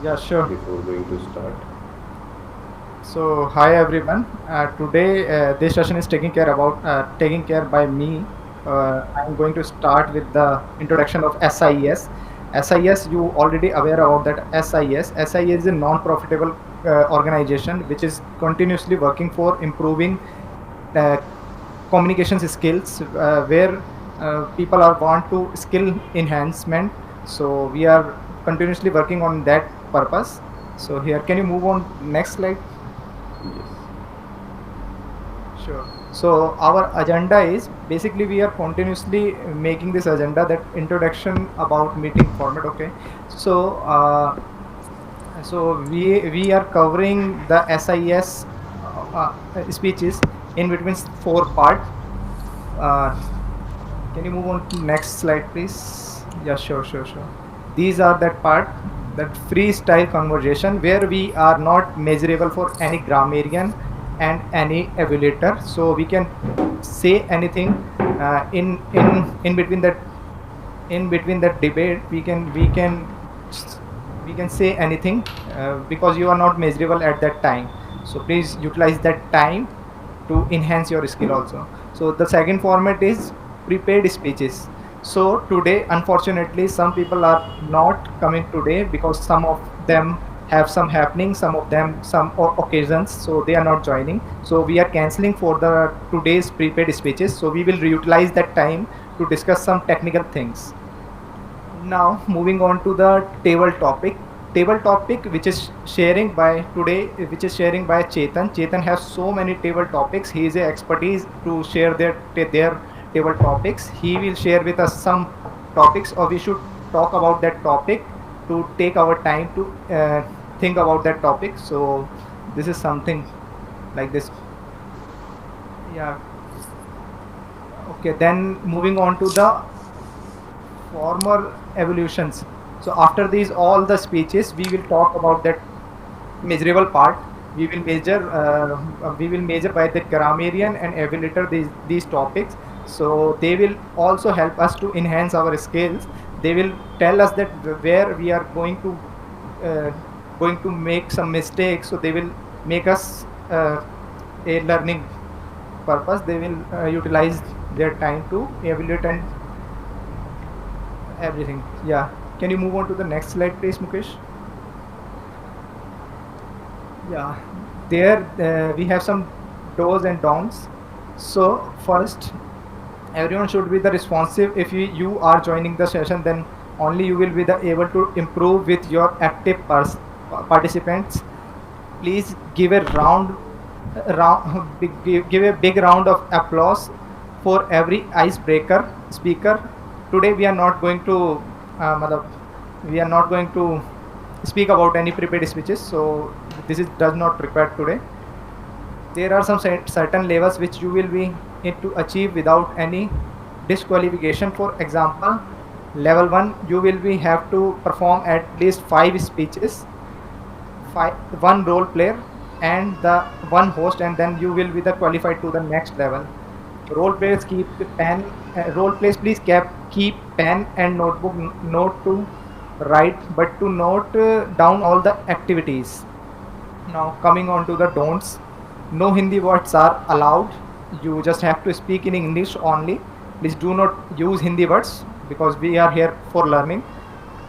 Yeah, sure. before going to start. So, hi everyone. Today, this session is taking care by me. I'm going to start with the introduction of SIS. SIS, you already aware about that. SIS. SIS is a non-profitable organization which is continuously working for improving uh, communications skills, where people are want to skill enhancement. So we are continuously working on that purpose. So here, can you move on next slide? Yes. Sure. So our agenda is basically we are continuously making this agenda, that introduction about meeting format. Okay. So we are covering the SIS speeches in between four part. Uh, can you move on to next slide, please? Yeah, sure. These are that part, that freestyle conversation where we are not measurable for any grammarian and any evaluator. So we can say anything in between that, in between that debate. We can say anything because you are not measurable at that time. So please utilize that time to enhance your skill also. So the second format is prepared speeches. So today, unfortunately, some people are not coming today because some of them have some happening, some of them some occasions, so they are not joining. So we are canceling for the today's prepared speeches. So we will reutilize that time to discuss some technical things. Now moving on to the table topic which is sharing by today, which is sharing by Chetan has so many table topics. He is a expertise to share their table topics. He will share with us some topics, or we should talk about that topic to take our time to think about that topic. So this is something like this. Yeah. Okay, then moving on to the former evolutions. So after these all the speeches, we will talk about that measurable part. We will measure by the grammarian and evaluator these topics. So they will also help us to enhance our skills. They will tell us that where we are uh, going to make some mistakes. So they will make us a learning purpose. They will utilize their time to evaluate and everything. Yeah. Can you move on to the next slide, please, Mukesh? Yeah. There we have some do's and don'ts. So first, everyone should be the responsive. If you are joining the session, then only you will be the able to improve with your active participants. Please give a give a big round of applause for every icebreaker speaker. Today we are not going to matlab, we are not going to speak about any prepared speeches, so this is does not require today. There are some certain levels which you will be need to achieve without any disqualification. For example, level 1, you will be have to perform at least 5 speeches, one role player and the one host, and then you will be the qualified to the next level. Role plays please keep pen and notebook, note to write, but to note down all the activities. Now coming on to the don'ts, no Hindi words are allowed. You just have to speak in English only. Please do not use Hindi words because we are here for learning.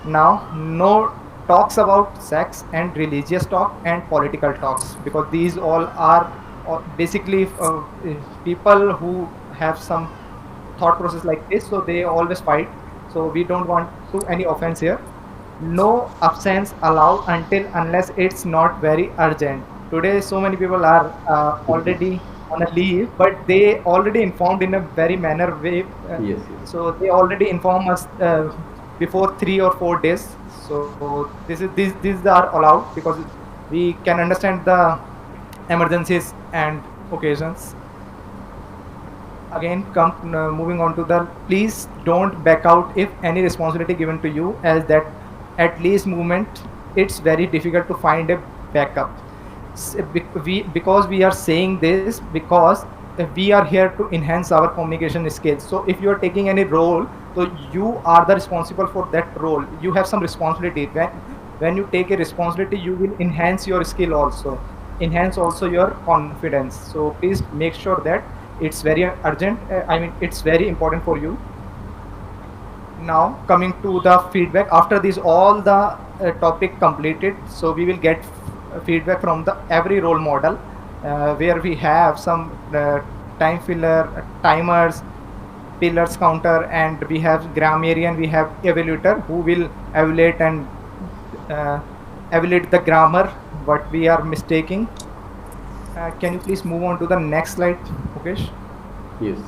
Now, no talks about sex and religious talk and political talks, because these all are basically people who have some thought process like this, so they always fight. So we don't want to any offense here. No absence allowed until unless it's not very urgent. Today, so many people are already on a leave, but they already informed in a very manner way. Yes, So they already inform us before 3 or 4 days. So these are allowed because we can understand the emergencies and occasions. Again, moving on to the, please don't back out if any responsibility given to you, as that at least movement it's very difficult to find a backup. Because we are saying this because we are here to enhance our communication skills. So if you are taking any role, so you are the responsible for that role. You have some responsibility. when you take a responsibility, you will enhance your skill also, enhance also your confidence. So please make sure that it's very urgent. I mean, it's very important for you. Now coming to the feedback, after this all the topic completed, so we will get feedback from the every role model, where we have some time filler, timers, pillars counter, and we have grammarian, we have evaluator who will evaluate and uh, evaluate the grammar what we are mistaking. Can you please move on to the next slide, Mukesh? Yes.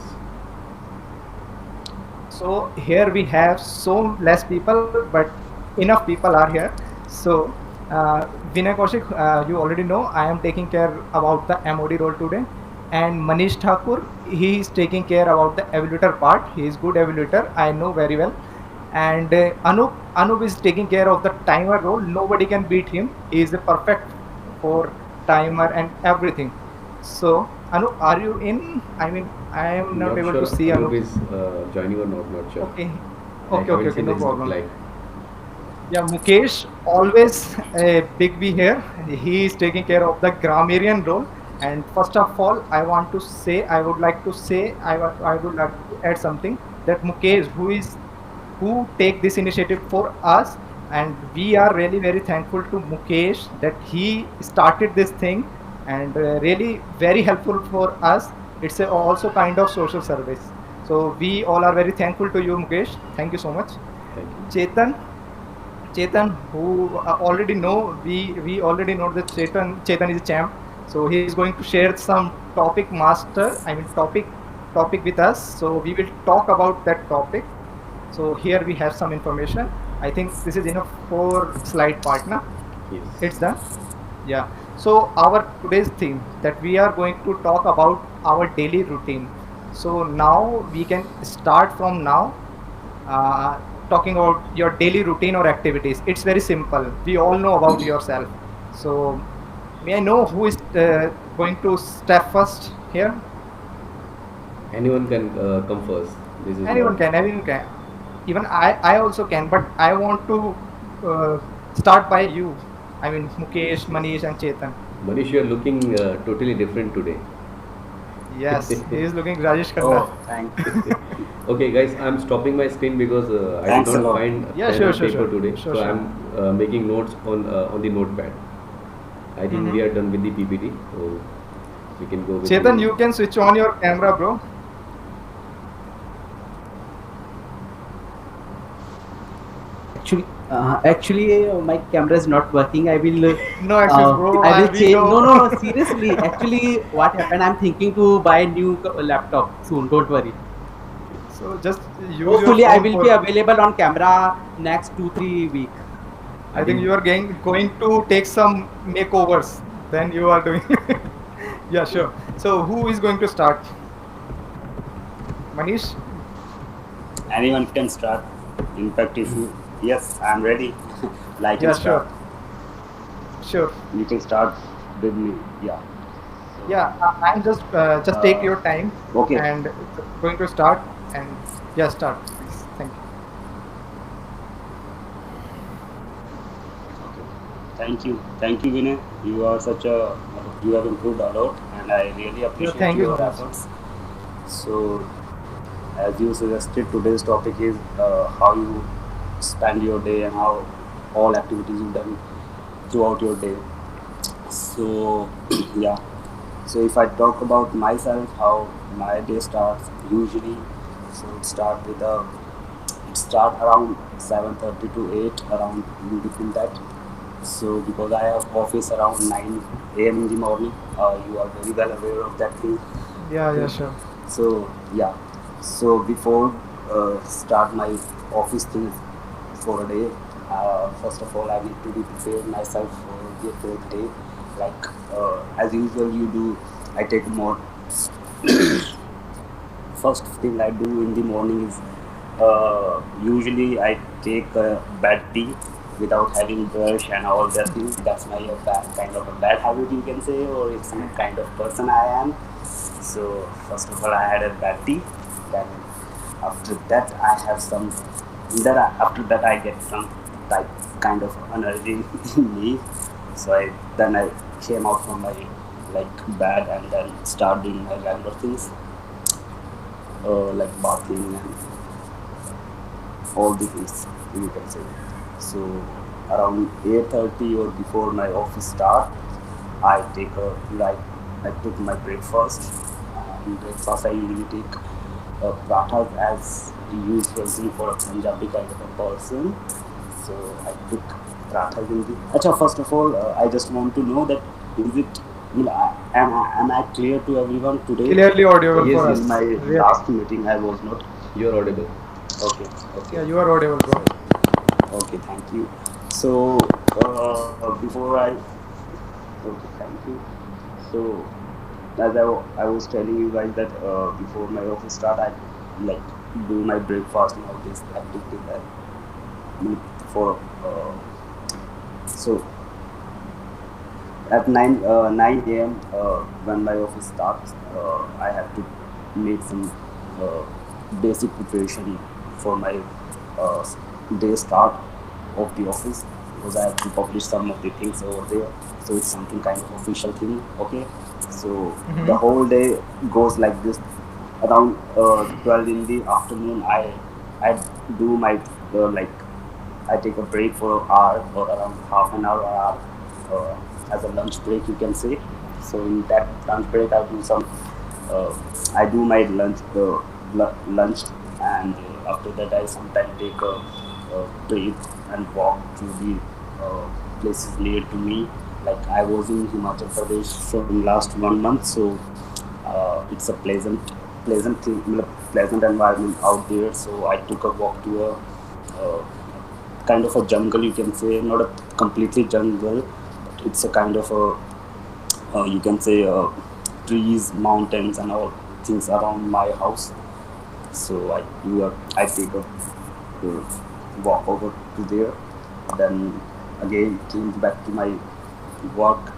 So here we have so less people, but enough people are here. So Vinay Kaushik, you already know I am taking care about the MOD role today, and Manish Thakur, he is taking care about the evaluator part. He is good evaluator, I know very well. And Anup is taking care of the timer role. Nobody can beat him. He is the perfect for timer and everything. So Anup, are you in? I mean, I am not Not able sure to see Anup Anup. is joining or not. Not sure. Okay, I okay, okay, haven't okay, seen no his problem. reply. Yeah, Mukesh, always a big B here. He is taking care of the grammarian role. And first of all, I want to say, I would like to say, I would like to add something that Mukesh, who take this initiative for us, and we are really very thankful to Mukesh that he started this thing, and really very helpful for us. It's a also kind of social service. So we all are very thankful to you, Mukesh. Thank you so much. Thank you. Chetan, who already know, we already know that Chetan is a champ. So he is going to share some topic master. I mean topic with us. So we will talk about that topic. So here we have some information. I think this is enough for slide part, na? Yes. It's done. Yeah. So our today's theme that we are going to talk about our daily routine. So now we can start from now, uh, talking about your daily routine or activities. It's very simple. We all know about yourself. So may I know who is going to step first here? Anyone can come first. This is Anyone not. can. Anyone can. Even I also can. But I want to start by you. I mean Mukesh, Manish, and Chetan. Manish, you are looking totally different today. Yes, he is looking Rajesh Khanna. Oh, thank Okay, guys, I'm stopping my screen because I did Thanks a not lot. find Yeah, pen sure, and sure, paper sure, today, sure, so sure. I'm making notes on the notepad. I think we Mm-hmm. are done with the PPT, so we can go with Chetan, the. you can switch on your camera, bro. My camera is not working. No access, bro. I will We change. No, know. no, no. Seriously, actually, what happened? I'm thinking to buy a new laptop soon. Don't worry. So just use your Hopefully, I phone will be for. available on camera next 2-3 week. I I think think you are going to take some makeovers. Then you are doing. Yeah, sure. So who is going to start? Manish? Anyone can start. In fact, if you, yes, I'm ready. Like Yeah, and start. sure, sure. You can start with me. Yeah. So, Yeah, I'm just take your time okay. and going to start, and yeah, start, please. Thank you. Okay. Thank you, Vinay. You are such a, you have improved a lot, and I really Yeah, appreciate thank you your so much. efforts. So, as you suggested, today's topic is how you spend your day and how all activities you done throughout your day. So, yeah. So if I talk about myself, how my day starts usually, so it start around 7:30 to 8, around in between that. So because I have office around 9 a.m. in the morning, you are very well aware of that thing. Yeah, yeah, sure. So yeah, so before start my office things for a day, first of all I need to be prepared myself for the day. Like as usual, you do. I take more. First thing I do in the morning is usually I take a bad tea without having brush and all that things. That's my kind of a bad habit you can say, or it's some kind of person I am. So first of all, I had a bad tea. Then after that, I have some. After that, I get some like kind of energy in me. So I came out from my like bed and then started doing my regular things, like bathing and all the things you can say. So around 8:30 or before my office start, I take a like I took my breakfast. In breakfast, I usually take pratas as usual thing for a Punjabi kind of a person. So I took pratas in the. Acha, first of all, I just want to know that is it. Am I clear to everyone today? Clearly audible Yes, for yes. us. In my Really. last meeting, I was not. You're audible. Okay. Yeah, you are audible, bro. Okay, thank you. So before okay, thank you. So as I was telling you guys that before my office start, I like do my breakfast and all this activity that for so at 9 a.m. When my office starts, I have to make some uh, basic preparation for my uh, day start of the office because I have to publish some of the things over there. So it's something kind of official thing. Okay, so the whole day goes like this. Around 12 in the afternoon, I do my like I take a break for an hour or around half an hour or hour as a lunch break, you can say. So in that lunch break, uh, I do my lunch, and after that, I sometimes take a break and walk to the places near to me. Like I was in Himachal Pradesh from last 1 month, so it's a pleasant thing, pleasant environment out there. So I took a walk to a kind of a jungle, you can say, not a completely jungle, but it's a kind of a you can say trees, mountains, and all things around my house. So I take a walk over to there, then again came back to my work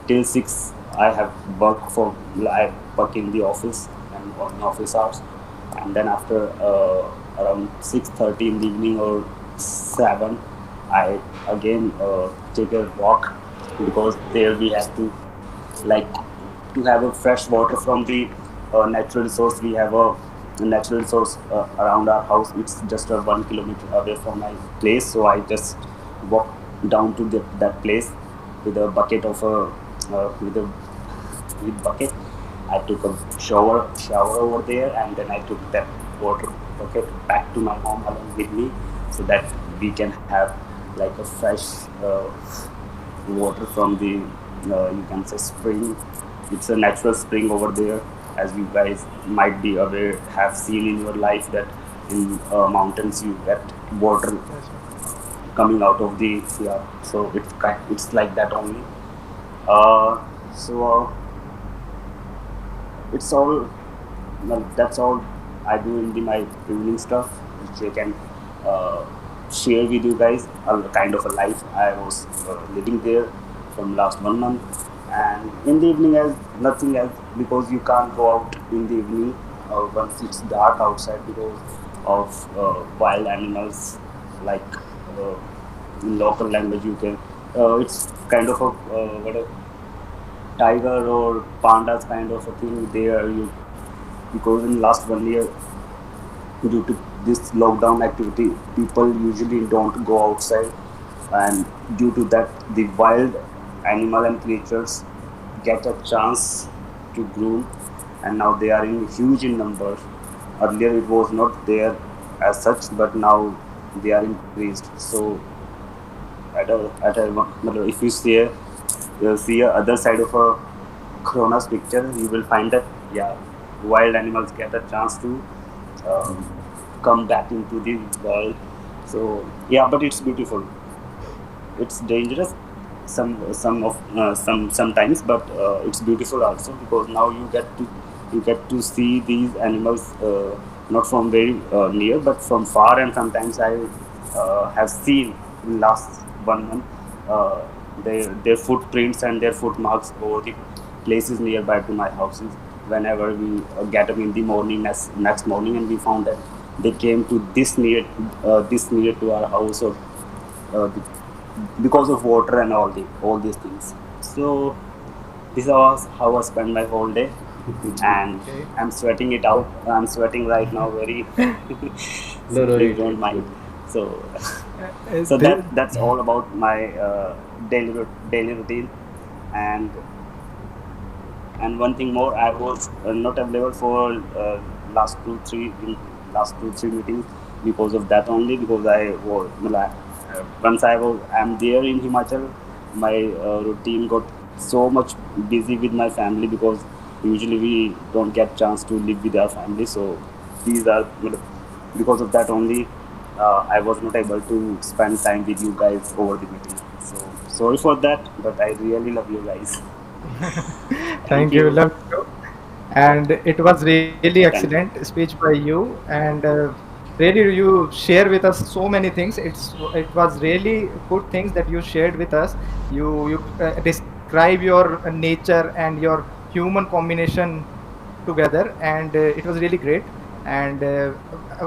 till 6. I work in the office and on office hours, and then after around 6:30 in the evening or 7, I again take a walk because there we have to like to have a fresh water from the natural resource. We have a natural resource around our house. It's just 1 kilometer away from my place, so I just walk down to that place with a bucket of a with bucket. I took a shower over there, and then I took that water bucket back to my home along with me, so that we can have like a fresh water from the you can say spring. It's a natural spring over there, as you guys might be aware, have seen in your life that in mountains you get water Yes, sir. coming out of the so it's like that only. Uh, so it's all well, that's all I do in my evening stuff, which I can uh, share with you guys. A kind of a life I was living there from last 1 month, and in the evening as nothing else because you can't go out in the evening once it's dark outside because of wild animals like uh, in local language you can it's kind of a what a tiger or pandas kind of a thing there you because in last 1 year due to this lockdown activity people usually don't go outside, and due to that the wild animal and creatures get a chance to groom, and now they are in huge in numbers. Earlier it was not there as such, but now they are increased. So if you see a other side of a Cronus picture, you will find that yeah, wild animals get a chance to um, come back into the world. So yeah, but it's beautiful. It's dangerous sometimes, but it's beautiful also because now you get to see these animals not from very near but from far, and sometimes I have seen in last 1 month uh, their footprints and their footmarks over the places nearby to my houses. Whenever we get up in the morning next morning and we found that they came to this near to our house or the, because of water and all these things. So this was how I spent my whole day, and Okay. I'm sweating it out. I'm sweating right now, very. No, So no, please don't it's mind. good. So Uh, so thi- that's all about my daily routine, and one thing more, I was not available for last two three last 2 3 meetings because of that only, because I was once I'm there in Himachal, my routine got so much busy with my family, because usually we don't get chance to live with our family. So these are because of that only, I was not able to spend time with you guys over the meeting. So sorry for that, but I really love you guys. Thank Thank you, you. love you. And it was really Thank excellent you. speech by you, and really you share with us so many things. It was really good things that you shared with us. You describe your nature and your human combination together, and it was really great. And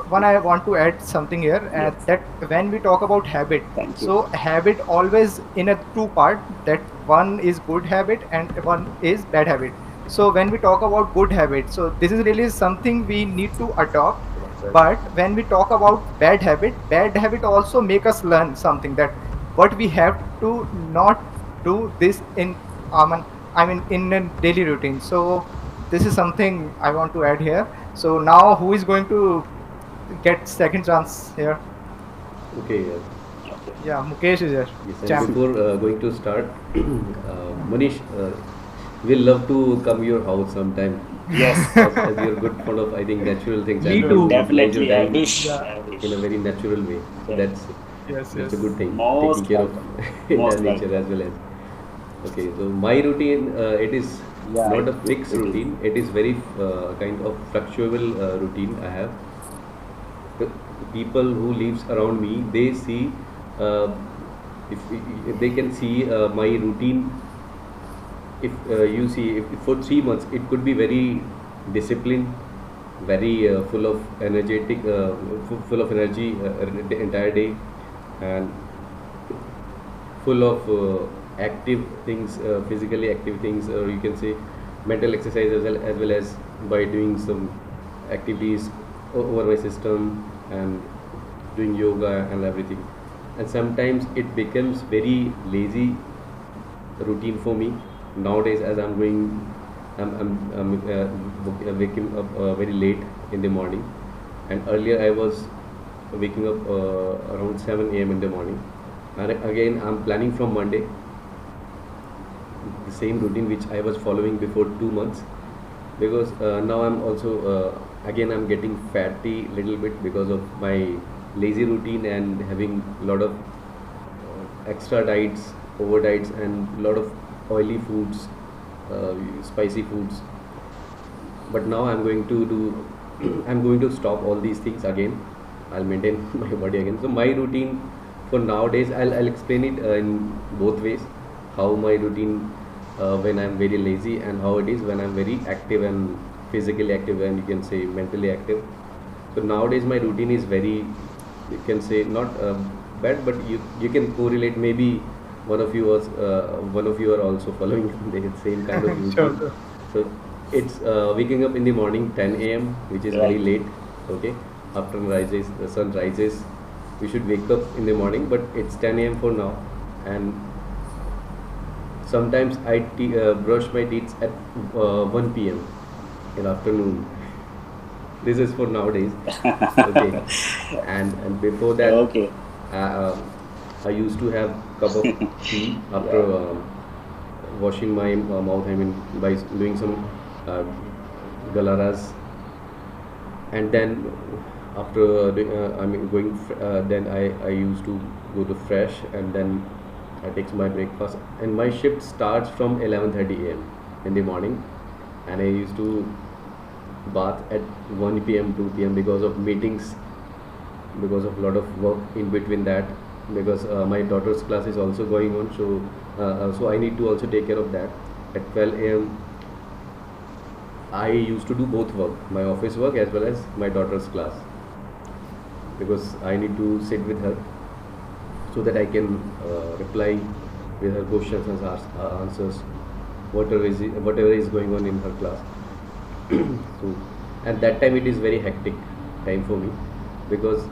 one I want to add something here, Yes. that when we talk about habit, Thank you. so habit always in a two part, that one is good habit and one is bad habit. So when we talk about good habit, so this is really something we need to adopt. But when we talk about bad habit also make us learn something, that what we have to not do this in um, I mean in a daily routine. So this is something I want to add here. So now who is going to get second chance here? Okay, Okay. Yeah, Mukesh is here. yes, and Champ. before going to start, Manish, we'll love to come your house sometime. Yes. As you're good fond of, I think, natural things, Me and Sure. you too. utilize your Definitely. I time wish. Yeah. I in a wish. very natural way. So Okay. Yes. that's a Yes. good thing, taking Most care of welcome. inner Most nature as welcome. well as. Okay, so my routine, it is Yeah, not a fixed it is. routine. It is very kind of fluctuable routine I have. The people who lives around me, they see, uh, if they can see my routine. If you see, if for 3 months, it could be very disciplined, very full of energetic, full of energy, the entire day, and full of active things, physically active things, or you can say mental exercise, as well as by doing some activities over my system, and doing yoga and everything. And sometimes it becomes very lazy routine for me nowadays, as I'm waking up very late in the morning, and earlier I was waking up around 7 a.m. in the morning. And again, I'm planning from Monday the same routine which I was following before 2 months, because now I'm also again I'm getting fatty little bit because of my lazy routine and having a lot of extra diets, over diets, and lot of oily foods, spicy foods. But now I'm going to do I'm going to stop all these things again. I'll maintain my body again. So my routine for nowadays, I'll explain it in both ways, how my routine when I'm very lazy, and how it is when I'm very active and physically active, and you can say mentally active. So nowadays my routine is very, you can say, not bad, but you can correlate. Maybe one of you are also following the same kind of Sure. routine. Sure. So it's waking up in the morning 10 a.m., which is very Right. late. Okay, after the sun rises, we should wake up in the morning, but it's 10 a.m. for now. And sometimes I brush my teeth at 1 p.m. in afternoon. This is for nowadays. Okay, and before that, Okay. uh, I used to have cup of tea after Yeah. washing my mouth. I mean, by doing some uh, galaras, and then after I mean going then I used to go to fresh, and then I take my breakfast, and my shift starts from 11:30 a.m. in the morning, and I used to bath at 1 p.m. 2 p.m. because of meetings, because of lot of work in between that, because my daughter's class is also going on. So so I need to also take care of that. At 12 a.m. I used to do both work, my office work as well as my daughter's class, because I need to sit with her. so that I can reply with her questions and answers, whatever is going on in her class. So, and that time it is very hectic time for me, because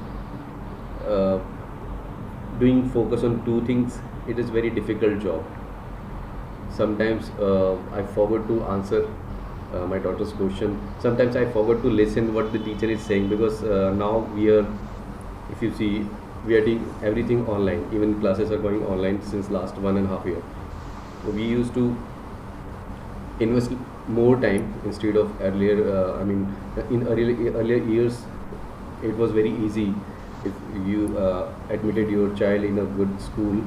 uh, doing focus on two things, it is very difficult job. Sometimes I forgot to answer my daughter's question. Sometimes I forgot to listen what the teacher is saying, because now we are, if you see, we are doing everything online. Even classes are going online since last 1.5 year. We used to invest more time instead of earlier. In earlier years, it was very easy. If you admitted your child in a good school,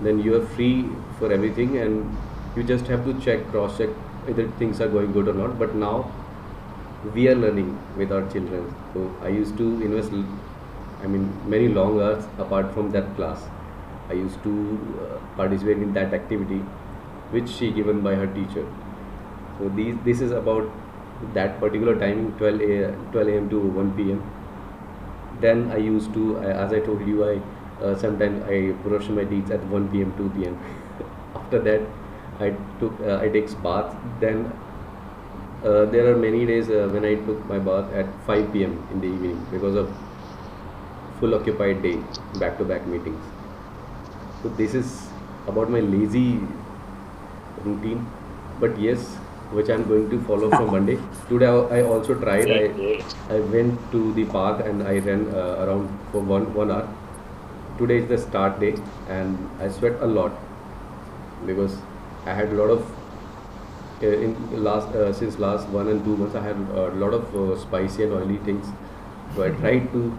then you are free for everything, and you just have to cross check whether things are going good or not. But now we are learning with our children, so I used to invest many long hours apart from that class. I used to participate in that activity which she given by her teacher. So this is about that particular timing, 12 a.m. to 1 p.m. Then I used to, as I told you, sometimes I brush my teeth at 1 p.m., 2 p.m. After that, I take bath. Then there are many days when I took my bath at 5 p.m. in the evening, because of full occupied day, back-to-back meetings. So this is about my lazy routine, but yes, which I'm going to follow from Monday. Today I also tried. Great, great. I went to the park and I ran around for one hour. Today is the start day, and I sweat a lot, because I had a lot of in last since last 1 and 2 months I had a lot of spicy and oily things. So I tried to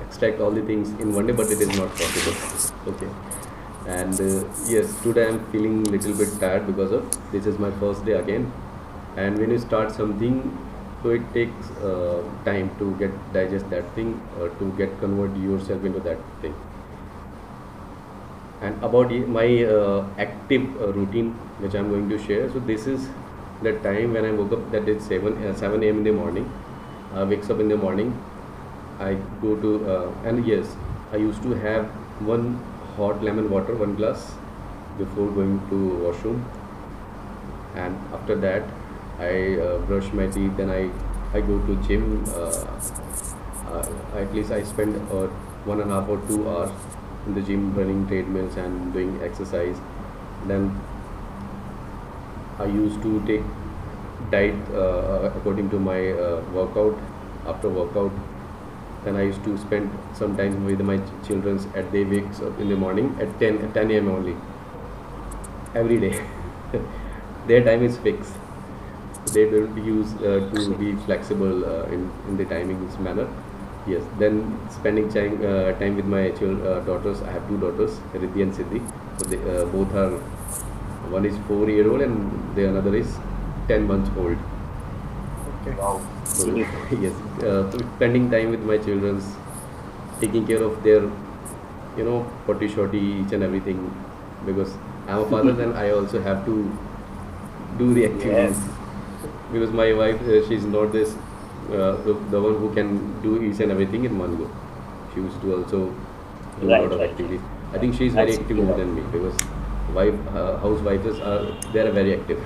extract all the things in one day, but it is not possible. Okay. And yes, today I'm feeling little bit tired, because of this is my first day again. And when you start something, so it takes time to get digest that thing, to get convert yourself into that thing. And about my active routine, which I'm going to share. So this is the time when I woke up. That is 7 a.m. in the morning. I wakes up in the morning. I go to and yes, I used to have one hot lemon water, 1 glass, before going to washroom. And after that, I brush my teeth. Then I go to gym. At least I spend 1.5 or 2 hours in the gym, running treadmills and doing exercise. Then I used to take diet according to my workout. After workout, then I used to spend some time with my children. At they wakes up in the morning at 10 a.m. only every day. Their time is fixed. They don't use to be flexible in the timings manner. Yes. Then spending time with my daughters. I have two daughters, Riddhi and Siddhi. So they both are. One is 4 year old and the another is 10 months old. Okay. Wow. So, yes, so spending time with my children, taking care of their, potty shorty, each and everything, because I'm a father, then I also have to do the activities. Yes. Because my wife, she's not the one who can do each and everything in one go. She used to also do a Right, lot of right. activities. I think she's very That's active more than me, because housewives they are very active.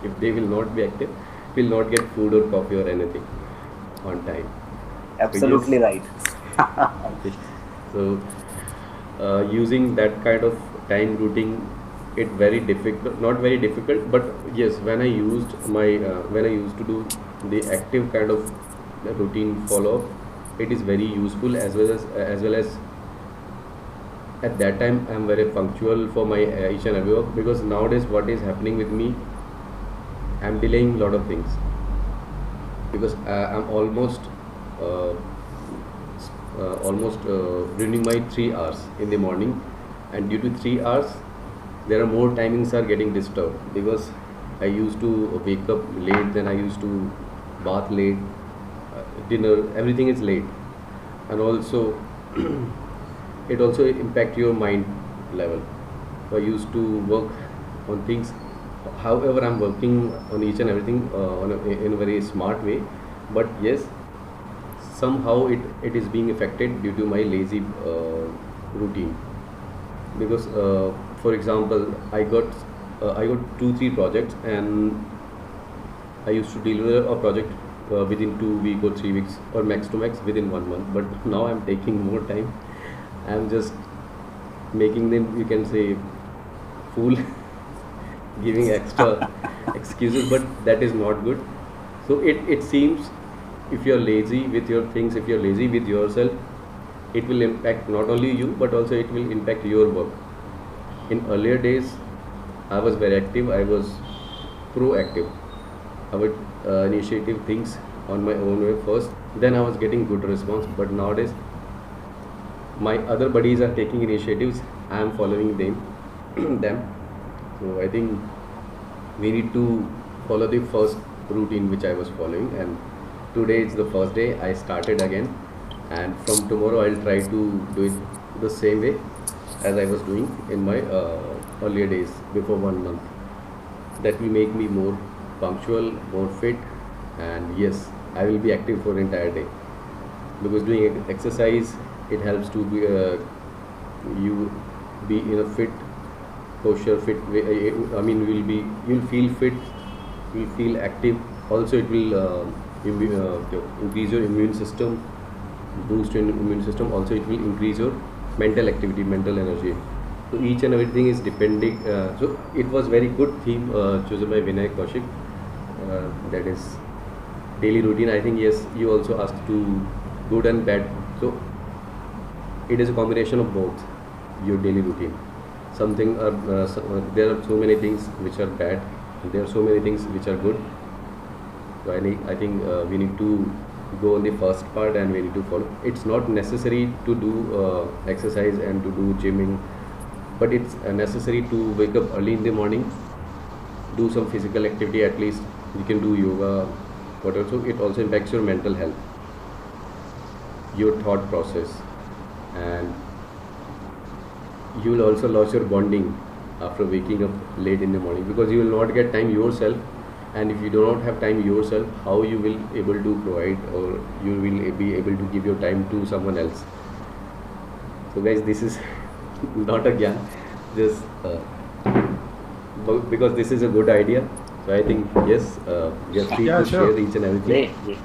If they will not be active, will not get food or coffee or anything on time. Absolutely right. Okay. So using that kind of time routine, it very difficult, not very difficult, but yes, when I used to do the active kind of routine follow up, it is very useful, as well as at that time I'm very punctual for my each and every work, because nowadays what is happening with me, I'm delaying a lot of things, because I'm uh, almost running my 3 hours in the morning, and due to 3 hours, there are more timings are getting disturbed, because I used to wake up late, then I used to bath late, dinner, everything is late, and also it also impact your mind level. So I used to work on things. However, I'm working on each and everything in a very smart way. But yes, somehow it is being affected due to my lazy routine because, for example, I got 2 3 projects, and I used to deliver a project within 2 week or 3 weeks, or max to max within 1 month. But now I'm taking more time. I'm just making them, you can say, fool, giving extra excuses, but that is not good. So it seems, if you're lazy with your things, if you're lazy with yourself, it will impact not only you, but also it will impact your work. In earlier days, I was very active, I was proactive. I would initiative things on my own way first, then I was getting good response. But nowadays, my other buddies are taking initiatives, I am following them. So I think we need to follow the first routine which I was following, and today is the first day I started again, and from tomorrow I'll try to do it the same way as I was doing in my earlier days before 1 month. That will make me more punctual, more fit, and yes, I will be active for entire day, because doing exercise, it helps to be you be in a fit posture, fit way. I mean, you'll feel fit, you'll feel active. Also, it will increase your immune system, boost your immune system. Also, it will increase your mental activity, mental energy. So each and everything is depending. So it was very good theme chosen by Vinay Kaushik. That is daily routine. I think yes, you also asked to good and bad. So it is a combination of both your daily routine. Something are there are so many things which are bad, and there are so many things which are good. So I think we need to go on the first part, and we need to follow. It's not necessary to do exercise and to do gymming, but it's necessary to wake up early in the morning, do some physical activity at least. You can do yoga, whatever. So it also impacts your mental health, your thought process, and you will also lose your bonding after waking up late in the morning, because you will not get time yourself. And if you do not have time yourself, how you will able to provide, or you will be able to give your time to someone else? So guys, this is not a gyan, just because this is a good idea. So I think yes, we are free Yeah, to sure. share each and everything. Great.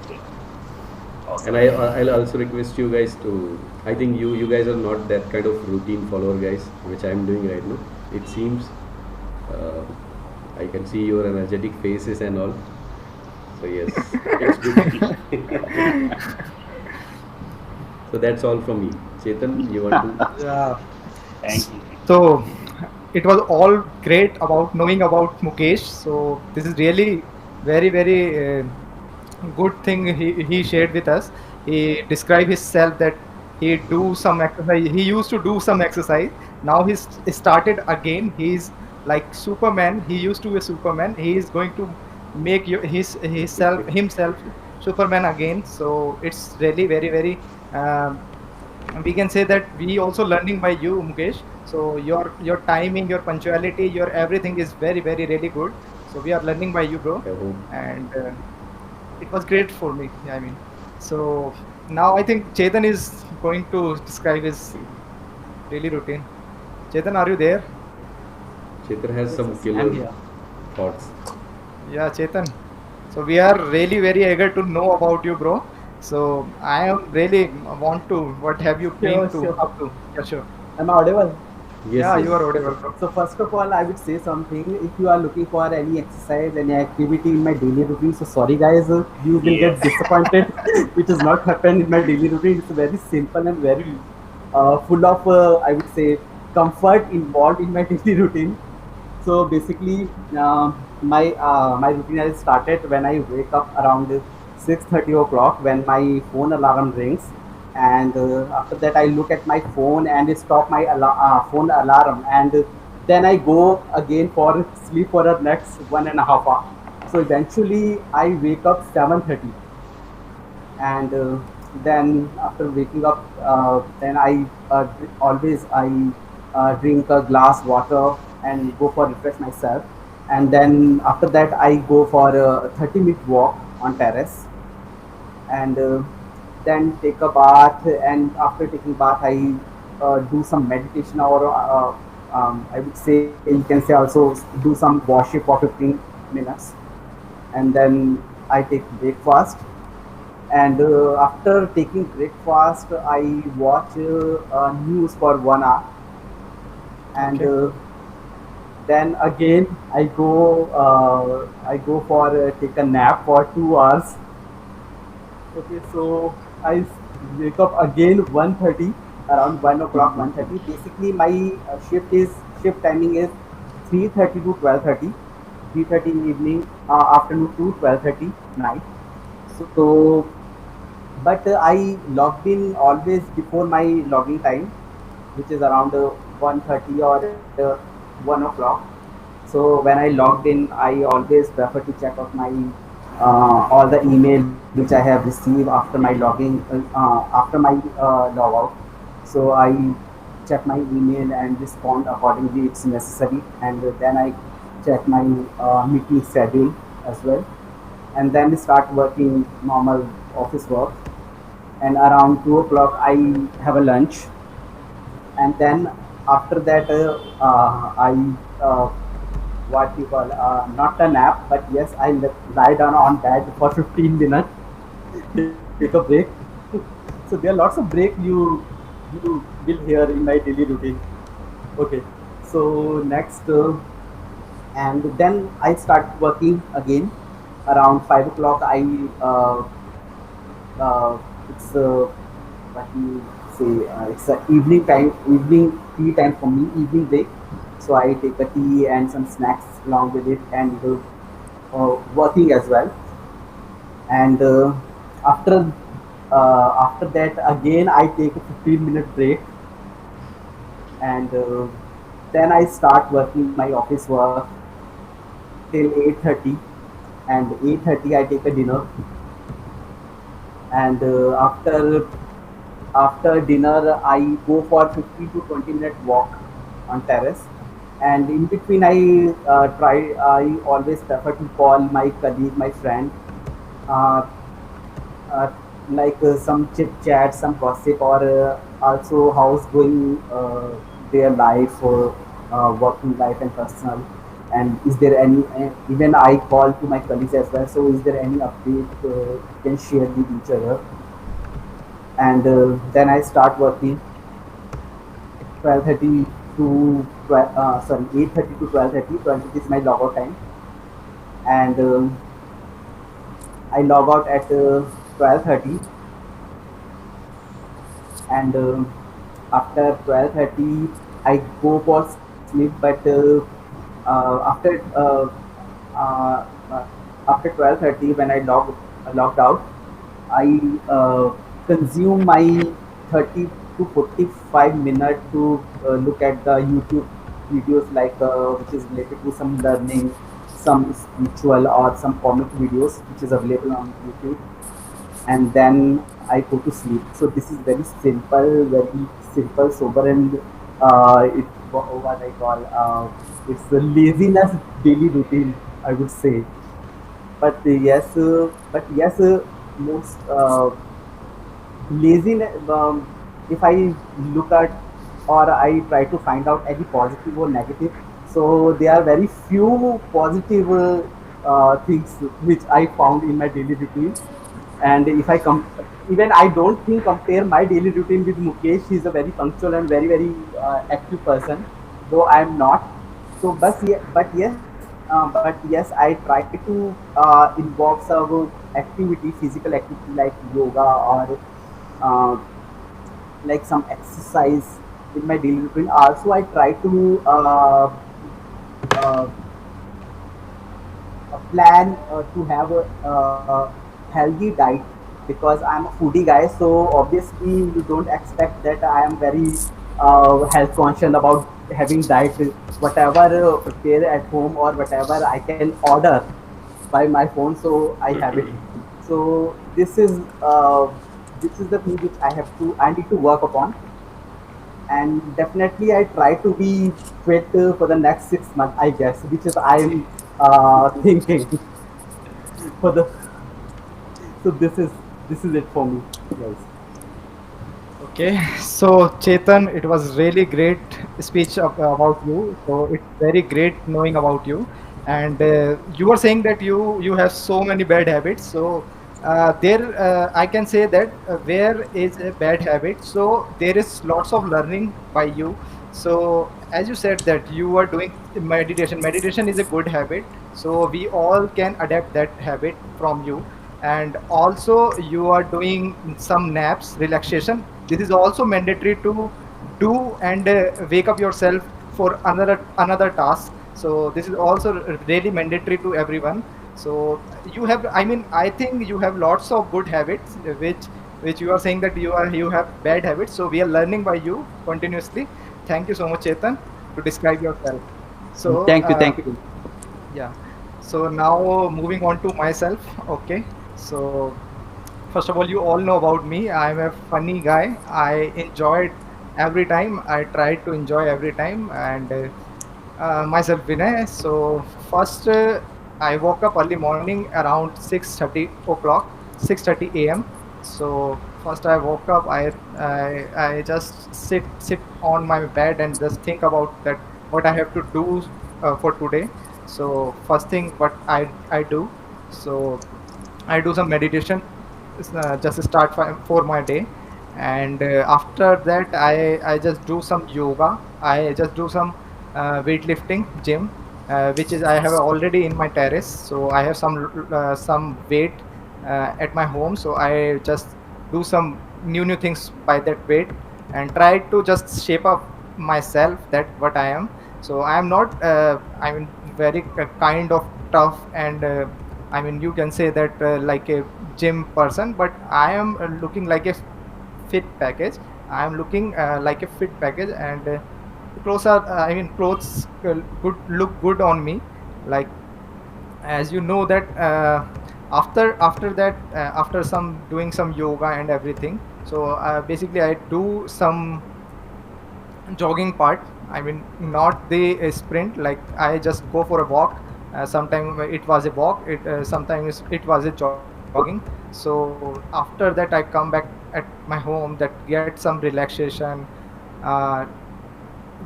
And Awesome. I'll also request you guys to. I think you guys are not that kind of routine follower, guys, which I'm doing right now. It seems uh, I can see your energetic faces and all. So yes, it's good. So that's all from me. Chetan, you want to? Yeah. Thank you. So it was all great about knowing about Mukesh. So this is really very good thing he shared with us. He described himself that he do some exercise. He used to do some exercise. Now he's started again. He's like Superman. He used to be Superman. He is going to make his self himself Superman again. So it's really very. Um, we can say that we also learning by you, Mukesh. So your timing, your punctuality, your everything is very really good. So we are learning by you, bro. I hope. And it was great for me, I mean. So now I think Chetan is going to describe his daily routine. Chetan, are you there? Chetan has some I'm killer here. thoughts. Yeah, Chetan. So we are really very eager to know about you, bro. So I am really want to. What have you been to? Sure. Up to? Yeah, sure. Am I audible? Yes, Yeah, yes. you are audible, bro. So first of all, I would say something. If you are looking for any exercise, any activity in my daily routine, so sorry guys, you will get Yes. disappointed, which has not happened in my daily routine. It's very simple and very full of, I would say, comfort involved in my daily routine. So basically, my routine has started when I wake up around 6:30 o'clock when my phone alarm rings, and after that I look at my phone and stop my phone alarm, and then I go again for sleep for the next 1.5 hours. So eventually I wake up 7:30, and then after waking up, then I always I drink a glass water and go for refresh myself, and then after that I go for a 30-minute walk on terrace, and then take a bath, and after taking bath I do some meditation, or I would say you can say also do some worship for 15 minutes, and then I take breakfast. And after taking breakfast, I watch news for 1 hour, and Okay. then again I go for take a nap for 2 hours. Okay, so I wake up again 1:30, around 1 o'clock, Mhm. 1:30. Basically, my shift timing is 3:30 to 12:30, 3:30 in evening, afternoon to 12:30 night. So, but I logged in always before my logging time, which is around 1:30 or 1 o'clock. So when I logged in, I always prefer to check out my all the email which I have received after my logging, after my logout. So I check my email and respond accordingly it's necessary, and then I check my meeting schedule as well, and then start working normal office work. And around 2 o'clock, I have a lunch, and then after that I uh, what you call not a nap, but yes, I lie down on bed for 15 minutes, take a break. So there are lots of break you will hear in my daily routine. Okay, so next and then I start working again around 5 o'clock. I it's what you say, it's a evening time, evening tea time for me, evening break. So I take a tea and some snacks along with it, and working as well. And after that again I take a 15-minute break, and then I start working my office work till 8:30, and 8:30 I take a dinner, and after dinner I go for 15 to 20-minute walk on terrace. And in between I always prefer to call my colleague, my friend, uh, uh, like some chit chat, some gossip, or also how's going their life, or working life and personal. And is there any, even I call to my colleagues as well. So is there any update we can share with each other? And then I start working 12:30 to 12, sorry, 8:30 to 12:30. 12:30 is my logout time, and I log out at 12:30, and after 12:30 I go for sleep. But after after 12:30, when I logged out, I consume my 30 to 45 minutes to look at the YouTube videos, like which is related to some learning, some spiritual, or some comic videos which is available on YouTube, and then I go to sleep. So this is very simple, sober, and what I call it's a laziness daily routine, I would say. But yes, most laziness. If I look at, or I try to find out any positive or negative, so there are very few positive things which I found in my daily routine. And if I even I don't think compare my daily routine with Mukesh. He's a very punctual and very active person, though I am not. So, but yes, I try to involve some activity, physical activity like yoga, or uh, like some exercise in my daily routine. Also, I try to uh, plan to have a healthy diet, because I'm a foodie guy. So obviously, you don't expect that I am very health conscious about having diet. Whatever prepare at home, or whatever I can order by my phone, so I have it. So this is the thing which I need to work upon. And definitely I try to be fit for the next 6 months, I guess, which is I'm thinking for the. So this is it for me, guys. Okay, so Chetan, it was really great speech about you. So it's very great knowing about you. And you were saying that you have so many bad habits. So there, I can say that where is a bad habit, so there is lots of learning by you. So as you said that you are doing meditation. Meditation is a good habit. So we all can adapt that habit from you. And also you are doing some naps, relaxation. This is also mandatory to do, and wake up yourself for another task. So this is also really mandatory to everyone. So you have, I mean, I think you have lots of good habits, which you are saying that you have bad habits. So we are learning by you continuously. Thank you so much, Chetan, to describe yourself. So Thank you, thank you. yeah. So now moving on to myself. Okay. So first of all, you all know about me. I'm a funny guy. I enjoyed every time. I try to enjoy every time. And myself, Vinay. So first, I woke up early morning around 6:30 o'clock, 6:30 a.m. So first I woke up. I just sit on my bed and just think about that what I have to do for today. So first thing what I do. So I do some meditation, just start for my day, and after that I just do some yoga. I just do some weightlifting gym, which is I have already in my terrace. So I have some weight at my home. So I just do some new things by that weight and try to just shape up myself that what I am. So I am not I mean very kind of tough, and I mean you can say that like a gym person, but I am looking like a fit package. I am looking like a fit package, and clothes are I mean clothes good look good on me. Like as you know that after that after some doing some yoga and everything. So basically I do some jogging part. I mean not the sprint, like I just go for a walk. Sometimes it was a walk, sometimes it was a jogging. So after that I come back at my home, that get some relaxation, uh,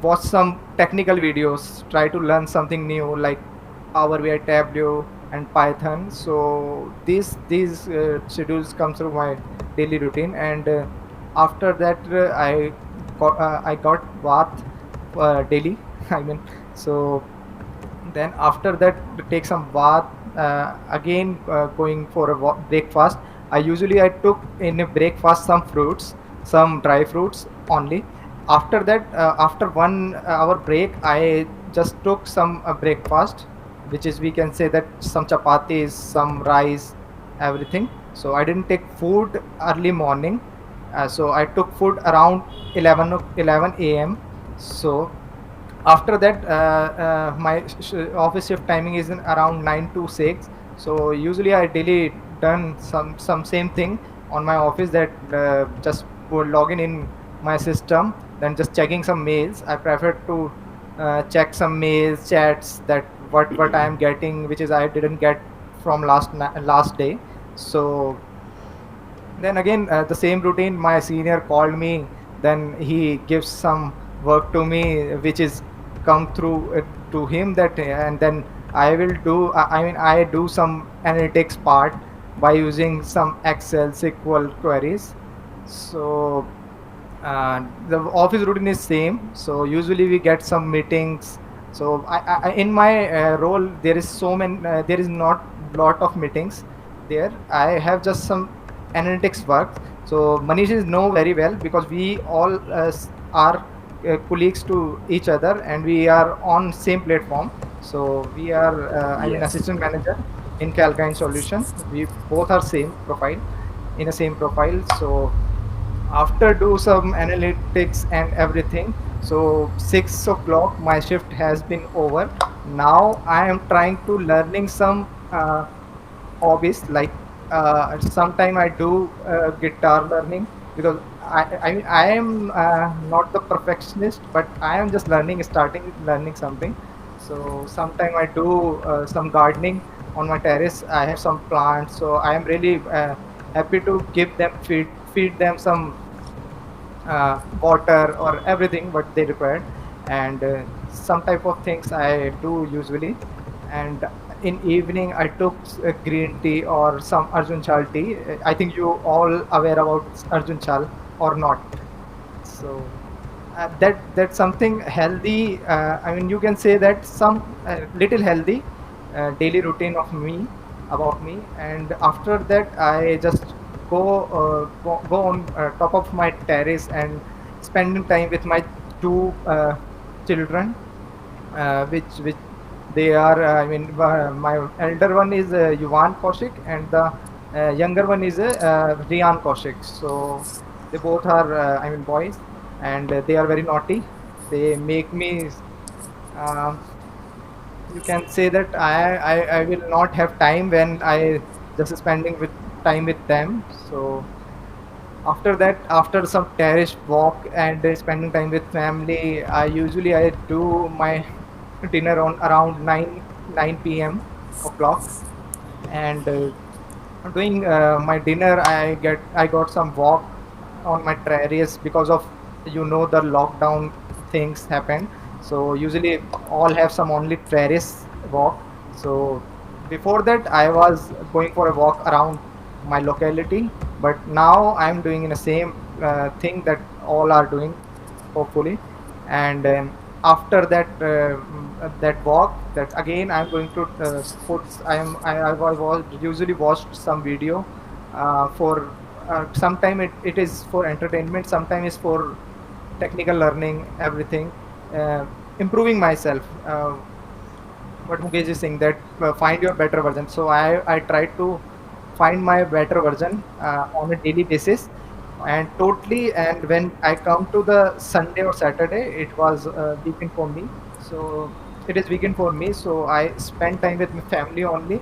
watch some technical videos, try to learn something new like Power BI, Tableau, and Python. So these schedules come through my daily routine, and after that I got bath daily. I mean, so then after that take some bath, again going for a breakfast. I took in a breakfast some fruits, some dry fruits only. After that after 1 hour break I just took some breakfast, which is we can say that some chapatis, some rice, everything. So I didn't take food early morning. So I took food around 11 a.m. So after that my office shift timing is in around 9 to 6. So usually I daily done some same thing on my office, that just go login in my system, then just checking some mails. I prefer to check some mails, chats, that what I am getting, which is I didn't get from last day. So then again the same routine, my senior called me, then he gives some work to me, which is come through to him, that and then I will do I mean I do some analytics part by using some Excel SQL queries. So the office routine is same. So usually we get some meetings. So in my role there is so many there is not lot of meetings there. I have just some analytics work. So Manish is know very well, because we all are colleagues to each other, and we are on same platform. So we are I mean Yes. assistant manager in Calcine Solution. We both are same profile, in a same profile. So after do some analytics and everything, so 6 o'clock my shift has been over. Now I am trying to learning some hobbies, like sometime I do guitar learning, because I am not the perfectionist, but I am just learning, starting learning something. So sometime I do some gardening on my terrace. I have some plants, so I am really happy to give them feed them some water or everything what they required, and some type of things I do usually. And in evening I took green tea or some Arjun Chal tea. I think you all aware about Arjun Chal or not. So that's something healthy. I mean, you can say that some little healthy daily routine of me about me. And after that, I just go on top of my terrace and spending time with my two children, which they are. I mean, my elder one is Yuvan Kaushik, and the younger one is Rian Kaushik. So they both are, I mean, boys, and they are very naughty. They make me. Uh, you can say that I will not have time when I just spending with time with them. So after that, after some terrace walk and spending time with family, I do my dinner on around 9 p.m. o'clock, and doing my dinner, I got some walk on my terrace because of the lockdown things happen. So usually all have some only terrace walk. So before that I was going for a walk around my locality, but now I'm doing in the same thing that all are doing, hopefully. And after that walk, that again I'm going to put I was usually watched some video for sometime it is for entertainment, sometimes it's for technical learning, everything, uh, improving myself. What Mukesh is saying, that find your better version. So I try to find my better version on a daily basis, and totally. And when I come to the Sunday or Saturday, it was weekend for me. So it is weekend for me. So I spend time with my family only,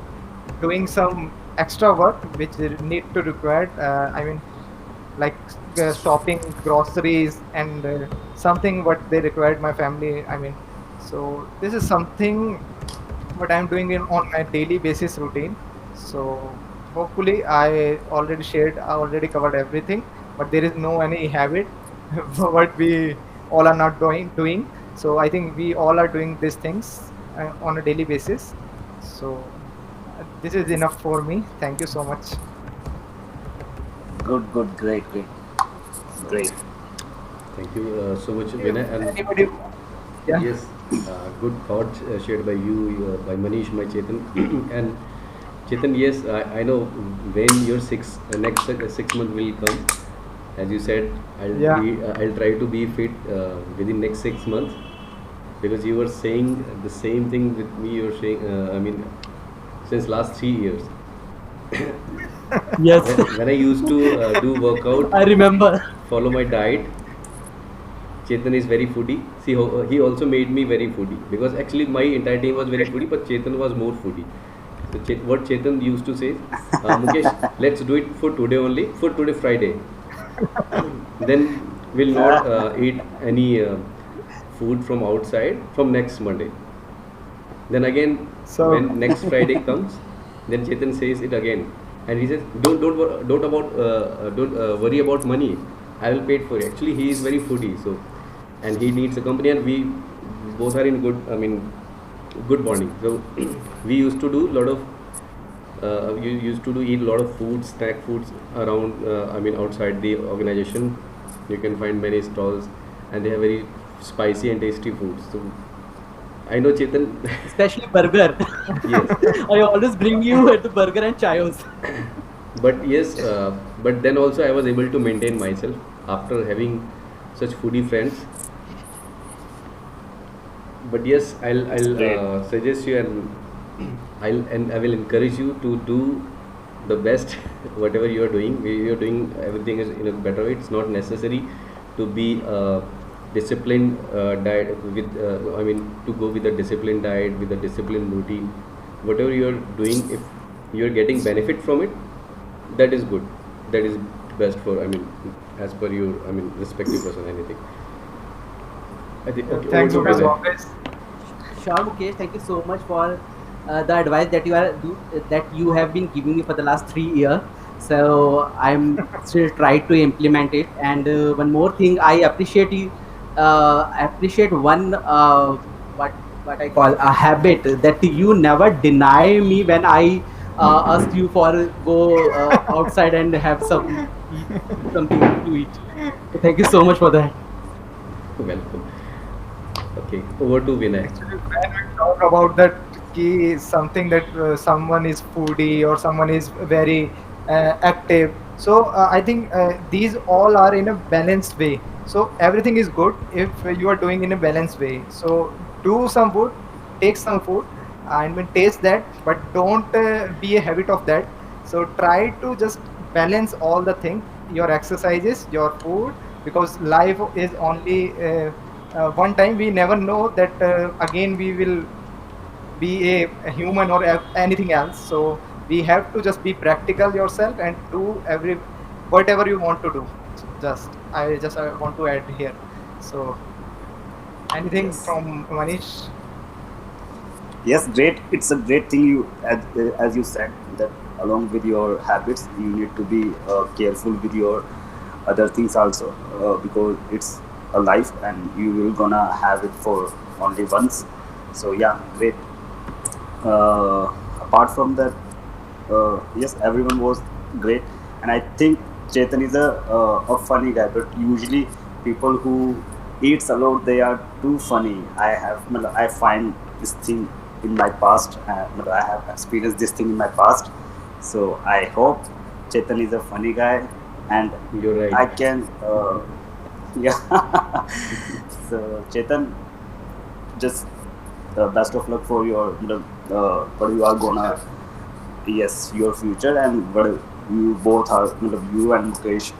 doing some extra work which need to require. I mean, like shopping groceries and something what they required my family. I mean, so this is something what I'm doing on my daily basis routine. So hopefully I already covered everything, but there is no any habit what we all are not doing. So I think we all are doing these things on a daily basis. So this is enough for me. Thank you so much. Good, good, great, great, great. Thank you so much, Vinay. And Anybody? Yeah. yes, good thoughts shared by you, by Manish, my Chetan. And Chetan, yes, I know when your next 6 month will come. As you said, Yeah. I'll try to be fit within next 6 months, because you were saying the same thing with me. You're saying, I mean, since last 3 years. Yes, When I used to do workout, I remember. follow my diet, Chetan is very foodie. See, he also made me very foodie, because actually my entire team was very foodie, but Chetan was more foodie. So what Chetan used to say, Mukesh, let's do it for today only, for today Friday. Then we'll not eat any food from outside from next Monday. Then again, So when next Friday comes, then Chetan says it again, and he says, don't worry about money. I will pay it for you. Actually, he is very foodie, so, and he needs a company, and we both are in good. I mean, good bonding. So we used to do a lot of. You used to do eat a lot of foods, snack foods around. I mean, outside the organization, you can find many stalls, and they have very spicy and tasty foods. So I know Chetan. Especially burger. Yes. I always bring you at the burger and chayos. But yes, but then also I was able to maintain myself after having such foodie friends. But yes, I'll Great. suggest you, and I will encourage you to do the best whatever you are doing. You're doing everything is in a better way. It's not necessary to be disciplined diet with. I mean, to go with a disciplined diet with a disciplined routine. Whatever you're doing, if you're getting benefit from it, that is good. That is best for. I mean, as per your. I mean, respective person, anything. I think. Okay, thanks, over to as Vinay. always. Sure, Mukesh, thank you so much for the advice that you have been giving me for the last 3 years. So I'm still try to implement it. And one more thing, I appreciate you. I appreciate one what what I call a habit, that you never deny me when I ask you for go outside and have some eat something to eat. So thank you so much for that. Welcome. Okay, over to Vinay. Actually, when we talk about that key is something that someone is foodie or someone is very active. So I think these all are in a balanced way. So everything is good if you are doing in a balanced way. So do some food, take some food, and when taste that, but don't be a habit of that. So try to just balance all the things, your exercises, your food, because life is only one time. We never know that again we will be a human or anything else. So we have to just be practical yourself and do every whatever you want to do. Just I want to add here. So anything Yes. from Manish? Yes, great. It's a great thing you, as you said, that along with your habits, you need to be careful with your other things also, because it's a life and you will gonna have it for only once. So yeah, great. Apart from that, yes, everyone was great, and I think Chetan is a funny guy. But usually, people who eats alone, they are too funny. I find this thing in my past. I have experienced this thing in my past. So I hope Chetan is a funny guy, and You're right. I can. Yeah. So Chetan, just best of luck for your what you are gonna, yes, your future, and what you both are, you and Mukesh,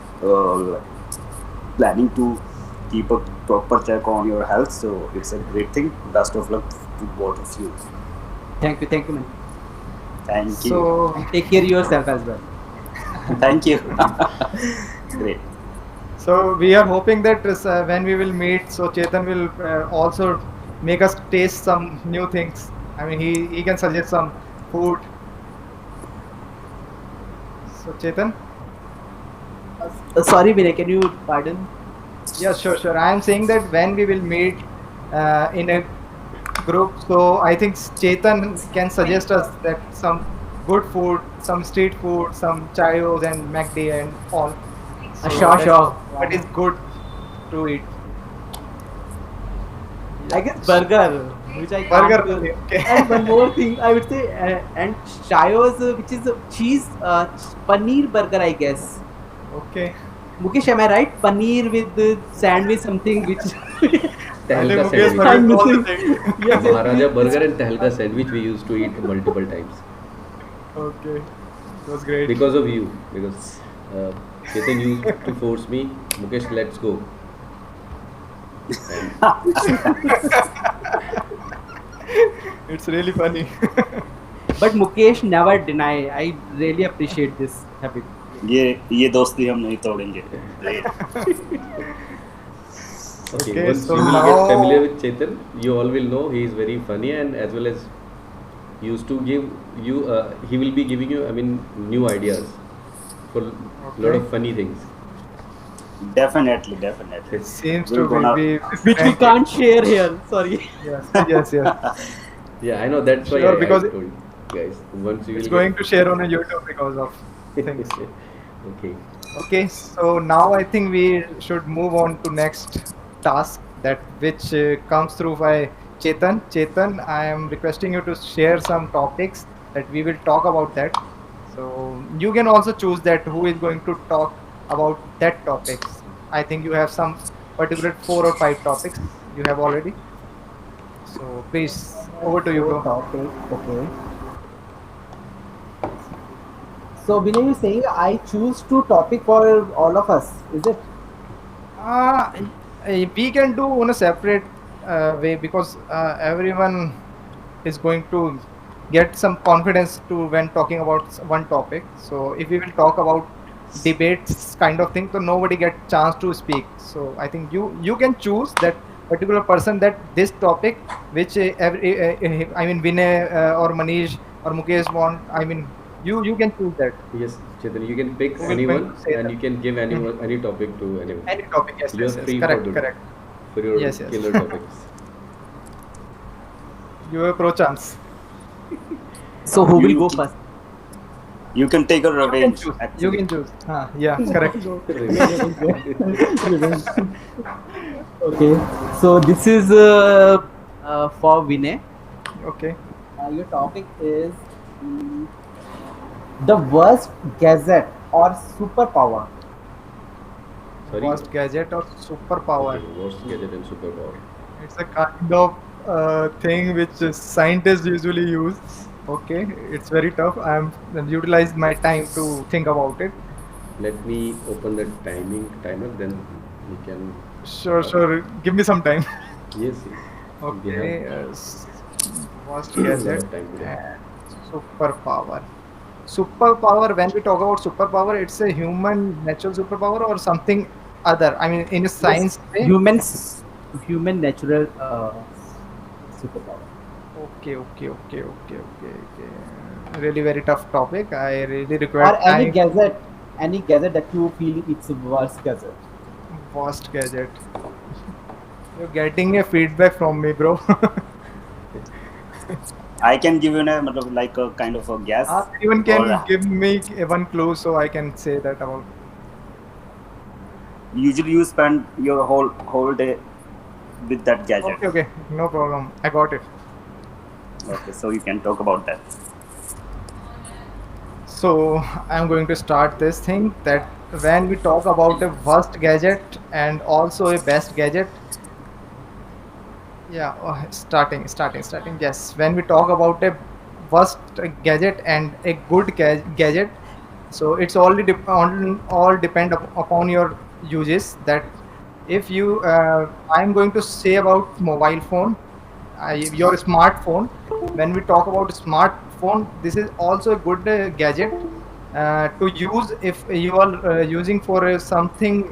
planning to keep a proper check on your health. So it's a great thing. Best of luck to both of you. Thank you, man. Thank you. So And take care of yourself as well. Thank you. Great. so we are hoping that when we will meet, so Chetan will also make us taste some new things. I mean, he can suggest some food. So Chetan. Sorry, Vinay, can you pardon? Yeah, sure, sure. I am saying that when we will meet in a group, so I think Chetan can suggest us that some good food, some street food, some chayos and McD and all. So Sure, that's sure. what is good to eat. I guess burger, which I can't. Burger only, okay. And one more thing, I would say, and Shayos, which is a cheese paneer burger, I guess. Okay. Mukesh, am I right? Paneer with the sandwich, something which Only Tehelka Mukesh sandwich. I'm knows all the missing. things. Yes, Maharaja yes, burger and Tehelka sandwich we used to eat multiple times Okay. It was great. because of you. Because Chetan used to force me, Mukesh, let's go. It's really funny. But Mukesh never deny. I really appreciate this habit. ये दोस्ती हम नहीं तोड़ेंगे. Great. Okay, Okay, once so you will now- get familiar with Chetan, you all will know he is very funny, and as well as he used to give you, he will be giving you, I mean, new ideas for lot Okay. of funny things. Definitely, definitely. Seems We're to gonna- be Which we frank. can't share here. Sorry. Yes, yes, yes. Yeah, I know, that's why Sure, I because told you guys. Once you It's will going to share on a YouTube because of things. Okay. Okay, so now I think we should move on to next task that which comes through by Chetan. Chetan, I am requesting you to share some topics that we will talk about that. So you can also choose that who is going to talk about that topics. I think you have some particular 4 or 5 topics you have already. So please, over to you, bro. Topic. Okay. So Vinay, you saying I choose two topic for all of us, is it? Uh, we can do on a separate way because everyone is going to get some confidence to when talking about one topic. So if we will talk about debates kind of thing, so nobody get chance to speak. So I think you can choose that particular person that this topic which I mean Vinay or Manish or Mukesh want. I mean You can choose that. Yes, Chetan, you can pick Who will going anyone to say and that? you can give Mhm. anyone any topic to anyone. Any topic? Yes, You are yes, yes. free for Correct, today correct. for your Yes, yes. killer topics. You have pro chance. So who will You go first? you can take a You can revenge choose. You actually. can choose. Yeah, correct. Revenge. Okay, so this is for Vinay. Okay. Your topic is mm, the worst gadget or superpower. Sorry? Worst gadget or Okay, superpower? worst gadget and superpower. It's a kind of thing which scientists usually use. Okay, it's very tough. I'm utilized my time to think about it. Let me open the timer, then we can Sure, start. sure. Give me some time. Yes, yes. We have Okay, worst a lot gadget of time today. and superpower. Superpower, when we talk about superpower, it's a human natural superpower or something other. I mean, in a Yes, science way. human natural superpower. Okay. Really very tough topic. I really Or require time. any gadget that you feel it's a worst gadget. Worst gadget. You're getting a feedback from me, bro. I can give you like a kind of a guess, Even or can give me one clue so I can say that about. usually you spend your whole day with that gadget. Okay. No problem. I got it. Okay, so you can talk about that. So I'm going to start this thing that when we talk about a worst gadget and also a best gadget, yeah, starting. Yes, when we talk about a worst gadget and a good gadget, so it's all depend upon your uses. That if you, I'm going to say about mobile phone, your smartphone. When we talk about smartphone, this is also a good gadget to use if you are using for something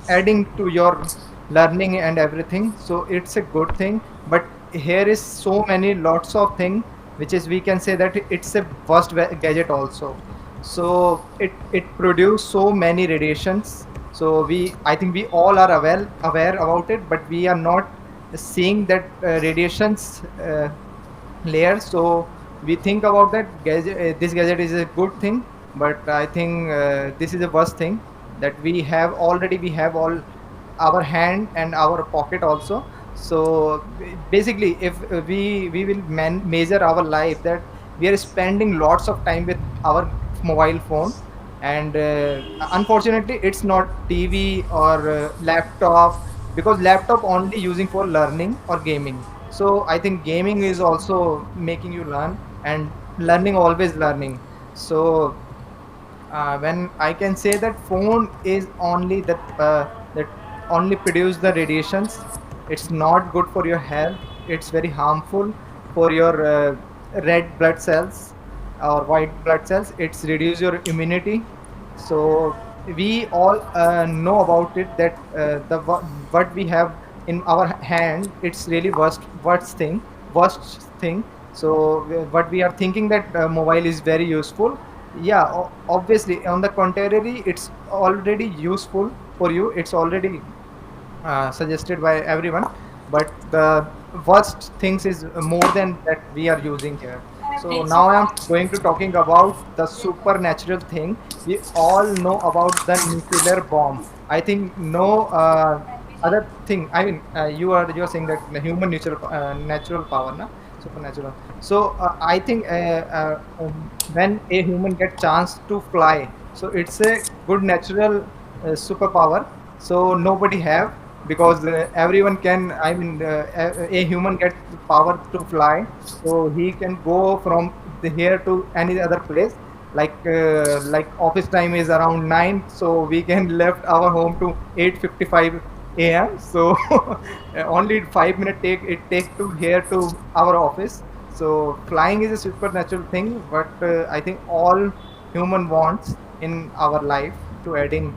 adding to your learning and everything. So it's a good thing. But here is so many lots of thing which is we can say that it's a worst gadget also. So it produce so many radiations. So I think we all are aware about it, but we are not seeing that radiations layer. So we think about that gadget, this gadget is a good thing, but I think this is the worst thing that we have all our hand and our pocket also. So basically if we will measure our life that we are spending lots of time with our mobile phone, and unfortunately it's not TV or laptop, because laptop only using for learning or gaming. So I think gaming is also making you learn, and learning always learning. So when I can say that phone is only that only produce the radiations, it's not good for your health. It's very harmful for your red blood cells or white blood cells. It's reduce your immunity. So we all know about it that what we have in our hand, it's really worst thing. So what we are thinking that mobile is very useful. Yeah, obviously on the contrary, it's already useful for you. It's already suggested by everyone, but the worst things is more than that we are using here. So now I am going to talking about the supernatural thing. We all know about the nuclear bomb. I think no other thing. I mean, you are saying that the human natural power, na, supernatural. So I think when a human get chance to fly, so it's a good natural superpower. So nobody have, because everyone can. I mean, a human get the power to fly, so he can go from here to any other place. Like office time is around 9, so we can left our home to 8:55 a.m. So only 5 minutes take to here to our office. So flying is a supernatural thing, but I think all human wants in our life to adding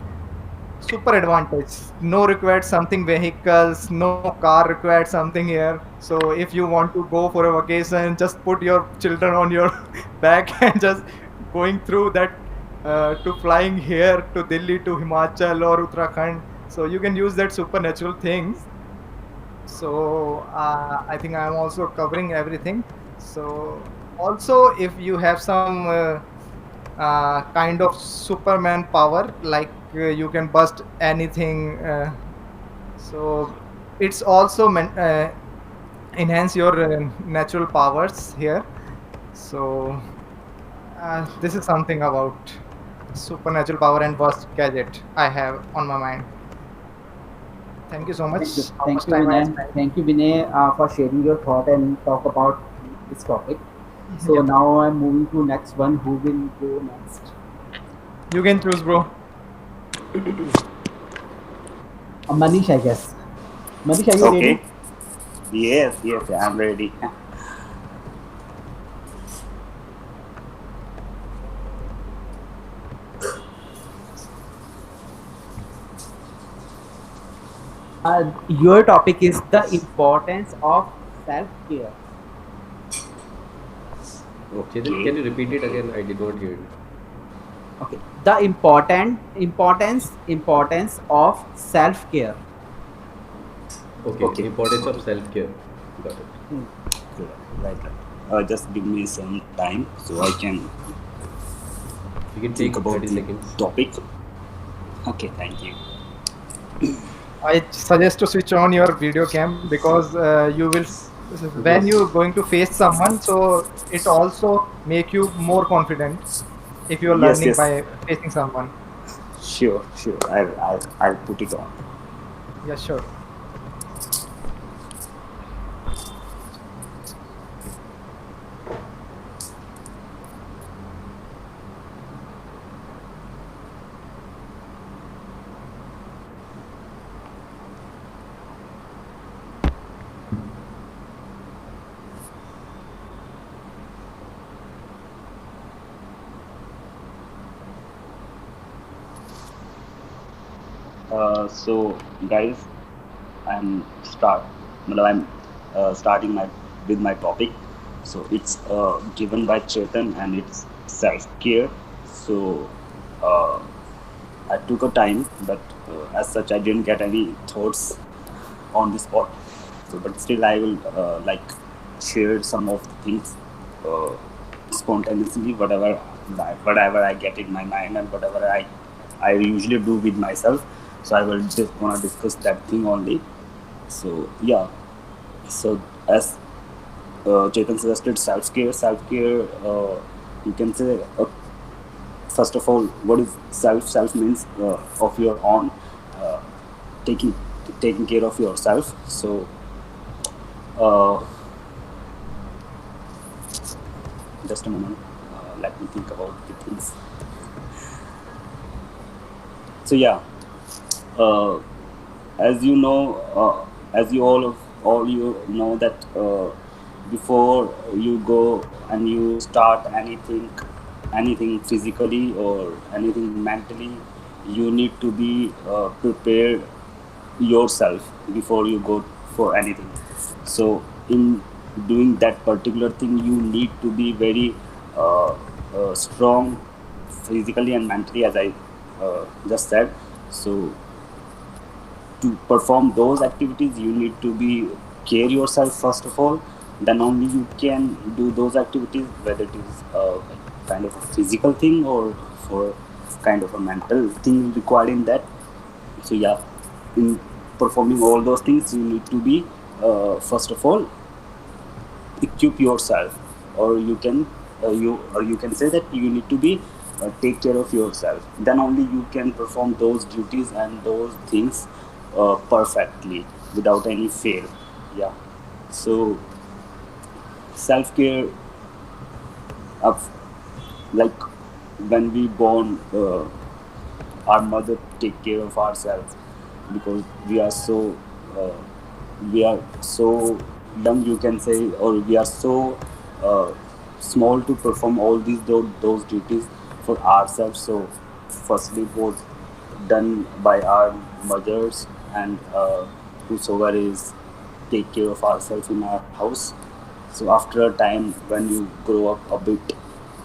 super advantage. No required something vehicles, no car required something here. So if you want to go for a vacation, just put your children on your back and just going through that to flying here to Delhi to Himachal or Uttarakhand. So you can use that supernatural things. So I think I'm also covering everything. So also, if you have some kind of Superman power, like you can bust anything, so it's also enhance your natural powers here. So this is something about supernatural power and worst gadget I have on my mind. Thank you so much. How much Thank you, time I Vinay. spent? Thank you, Vinay, for sharing your thought and talk about this topic. So Yeah, now I'm moving to next one. Who will go next? you can choose, bro. Manish, I guess. Manish, are you ready? Okay. Yes, yes, I'm ready. Your topic is the importance of self-care. Oh, Chetan, Okay. can you repeat it again? I did not hear it. Okay. The importance of self-care. Okay, Okay. importance of Okay. self-care. Got it. Hmm. Okay. Right. Right. Just give me some time so I can You can think take about 30 the seconds. topic. Okay. Thank you. I suggest to switch on your video cam because you will when Yes. you going to face someone, so it also make you more confident if you are Yes. learning Yes. by facing someone. Sure. Sure. I'll put it on. Yeah, sure. So guys, I'm start. Matlab, I'm starting my with my topic. So it's given by Chetan and it's self care. So uh, I took a time, but as such, I didn't get any thoughts on the spot. So, but still, I will like share some of the things uh, spontaneously, whatever I get in my mind and whatever I usually do with myself. So I will just wanna discuss that thing only. So yeah. So as Chetan suggested, self care. You can say first of all, what is self? Self means of your own, uh, taking taking care of yourself. So uh, just a moment. Let me think about the things. So yeah, uh, as you know, as you all you know that before you go and you start anything physically or anything mentally, you need to be prepared yourself before you go for anything. So in doing that particular thing, you need to be very strong physically and mentally, as I just said. So to perform those activities, you need to be care yourself first of all. Then only you can do those activities, whether it is kind of a physical thing or for kind of a mental thing required in that. So yeah, in performing all those things, you need to be first of all equip yourself, or you can say that you need to be take care of yourself. Then only you can perform those duties and those things perfectly without any fail. Yeah. So self care of, like, when we born, our mother take care of ourselves because uh, we are so young, you can say, or we are so uh, small to perform all those duties for ourselves. So firstly it was done by our mothers, and whosoever is take care of ourselves in our house. So after a time, when you grow up a bit,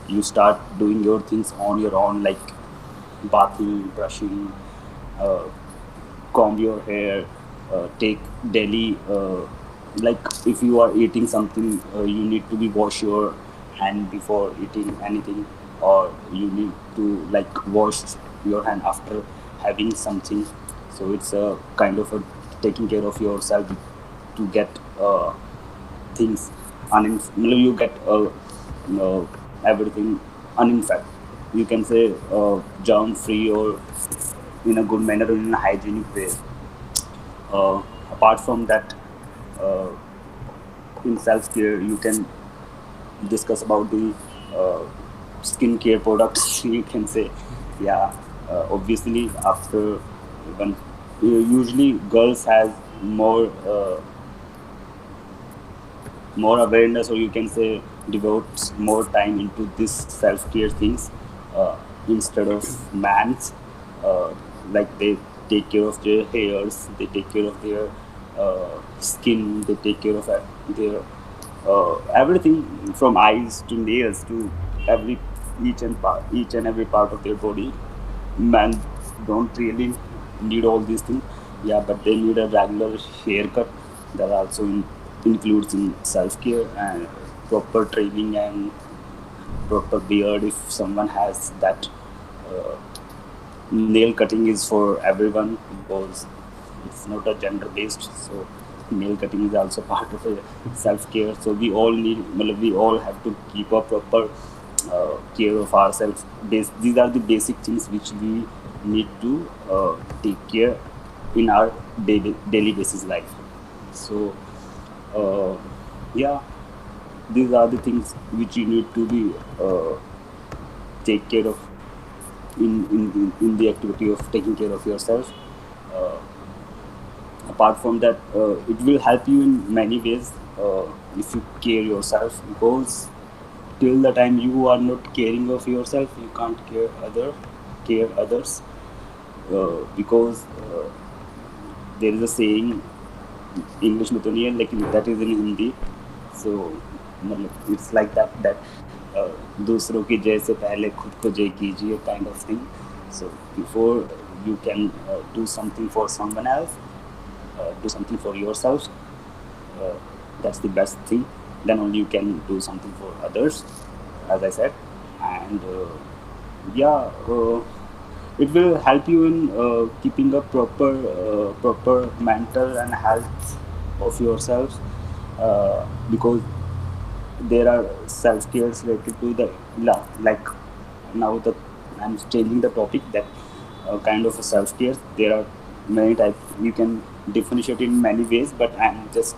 you start doing your things on your own, like bathing, brushing, uh, comb your hair, take daily, like if you are eating something, you need to be wash your hand before eating anything, or you need to like wash your hand after having something. So it's a kind of a taking care of yourself to get things you get everything uninfected. You can say germ free, or in a good manner, or in a hygienic way. Apart from that, uh, in self care, you can discuss about the uh, skincare products. You can say, yeah. Obviously, after when usually girls has more more awareness, or you can say devotes more time into this self-care things, uh, instead of man's. uh, like they take care of their hairs, they take care of their skin, they take care of their everything, from eyes to nails to every each and every part of their body. Men don't really need all these things, yeah, but they need a regular haircut. That also includes in self-care, and proper training and proper beard if someone has that. uh, Nail cutting is for everyone, because it's not a gender based, so nail cutting is also part of a self care. So we all need, well, we all have to keep a proper care of ourselves. These are the basic things which we need to take care in our daily basis life. So uh, yeah, these are the things which you need to be take care of in the activity of taking care of yourself. Uh, Apart from that, it will help you in many ways if you care yourself, because till the time you are not caring of yourself, you can't care others. Because there is a saying, English में तो नहीं है, लेकिन that is in Hindi. So मतलब it's like that uh, दूसरों की जय से पहले खुद को जय कीजिए, kind of thing. So before you can do something for someone else, do something for yourself. uh, that's the best thing. Then only you can do something for others, as I said. And yeah, it will help you in keeping a proper mental and health of yourself, because there are self cares related to the like now the I'm changing the topic, that kind of a self care. There are many types. You can differentiate in many ways, but I'm just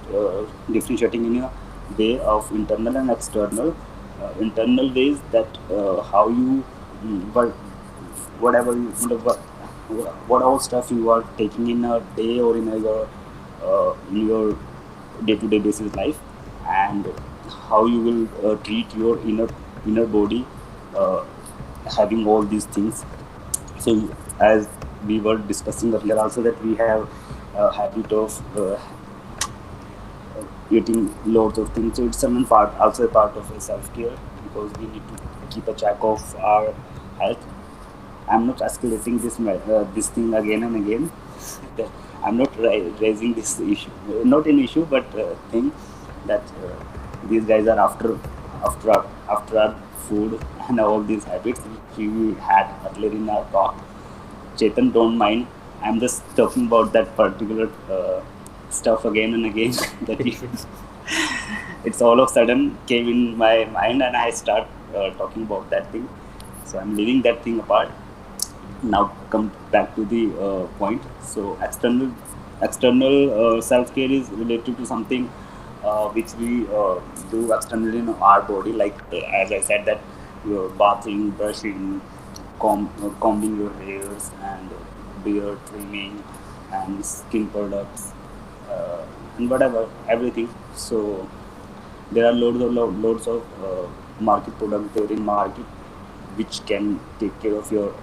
differentiating in a way of internal and external. Internal ways, that how you what whatever you what all stuff you are taking in a day, or in your day-to-day basis life, and how you will treat your inner body, uh, having all these things. So as we were discussing earlier also, that we have a habit of eating loads of things. So it's also a part of a self-care, because we need to keep a check of our health. I'm not escalating this thing again and again. I'm not raising this issue, not an issue, but thing that these guys are after our food and all these habits which we had earlier in our talk. Chetan, don't mind. I'm just talking about that particular stuff again and again. That it's all of a sudden came in my mind, and I start talking about that thing. So I'm leaving that thing apart. Now come back to the point. So external self care is related to something which we do externally in our body, like as I said, that your bathing, brushing, combing your hairs, and beard trimming, and skin products, and whatever, everything. So there are loads of market products there in market, which can take care of your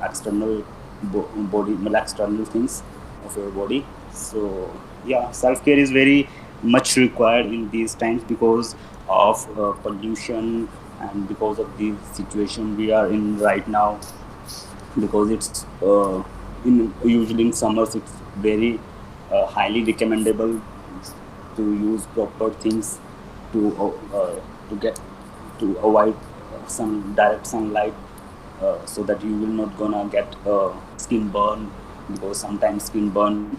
external body, external things of your body. So yeah, self care is very much required in these times because of pollution and because of the situation we are in right now, because it's in usually in summers it's very highly recommendable to use proper things to to get to avoid some direct sunlight, so that you will not gonna get skin burn, because sometimes skin burn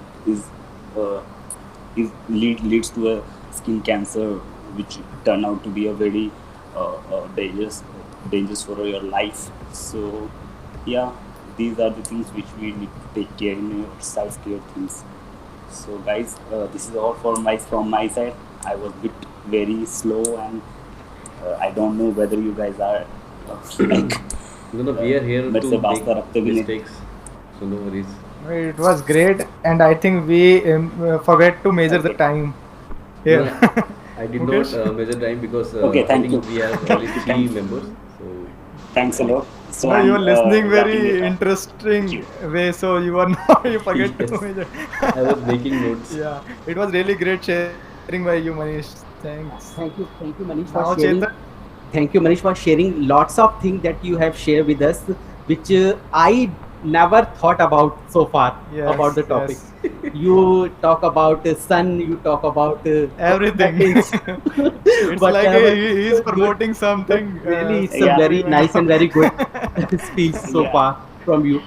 uh, leads to a skin cancer, which turn out to be a very dangerous for your life. So yeah, these are the things which we need to take care in your self care things. So guys, this is all for my from my side. I was bit very slow, and I don't know whether you guys are like No, no, we are here मेरे to से बात make रखते भी नहीं. mistakes, so no worries. It was great, and I think we forget to measure the Okay. time No, here. I did Mukesh? not measure time because Okay, I thank you. think we have only three Thank, members. So thanks a lot. So No, you are I'm listening wrapping it very up. Thank interesting you. way, so you are not you forget to yes, measure. I was making notes. Yeah, it was really great sharing by you, Manish. Thanks. Thank you, Manish, Now, for Chetan. sharing. Thank you, Manish, for sharing lots of things that you have shared with us, which I never thought about so far about Yes, the topic. yes. You talk about sun, you talk about Everything. weapons, It's like whatever. he It's is so good, promoting but something. really, it's a Yeah, very Everyone. nice and very good speech so yeah. far from you.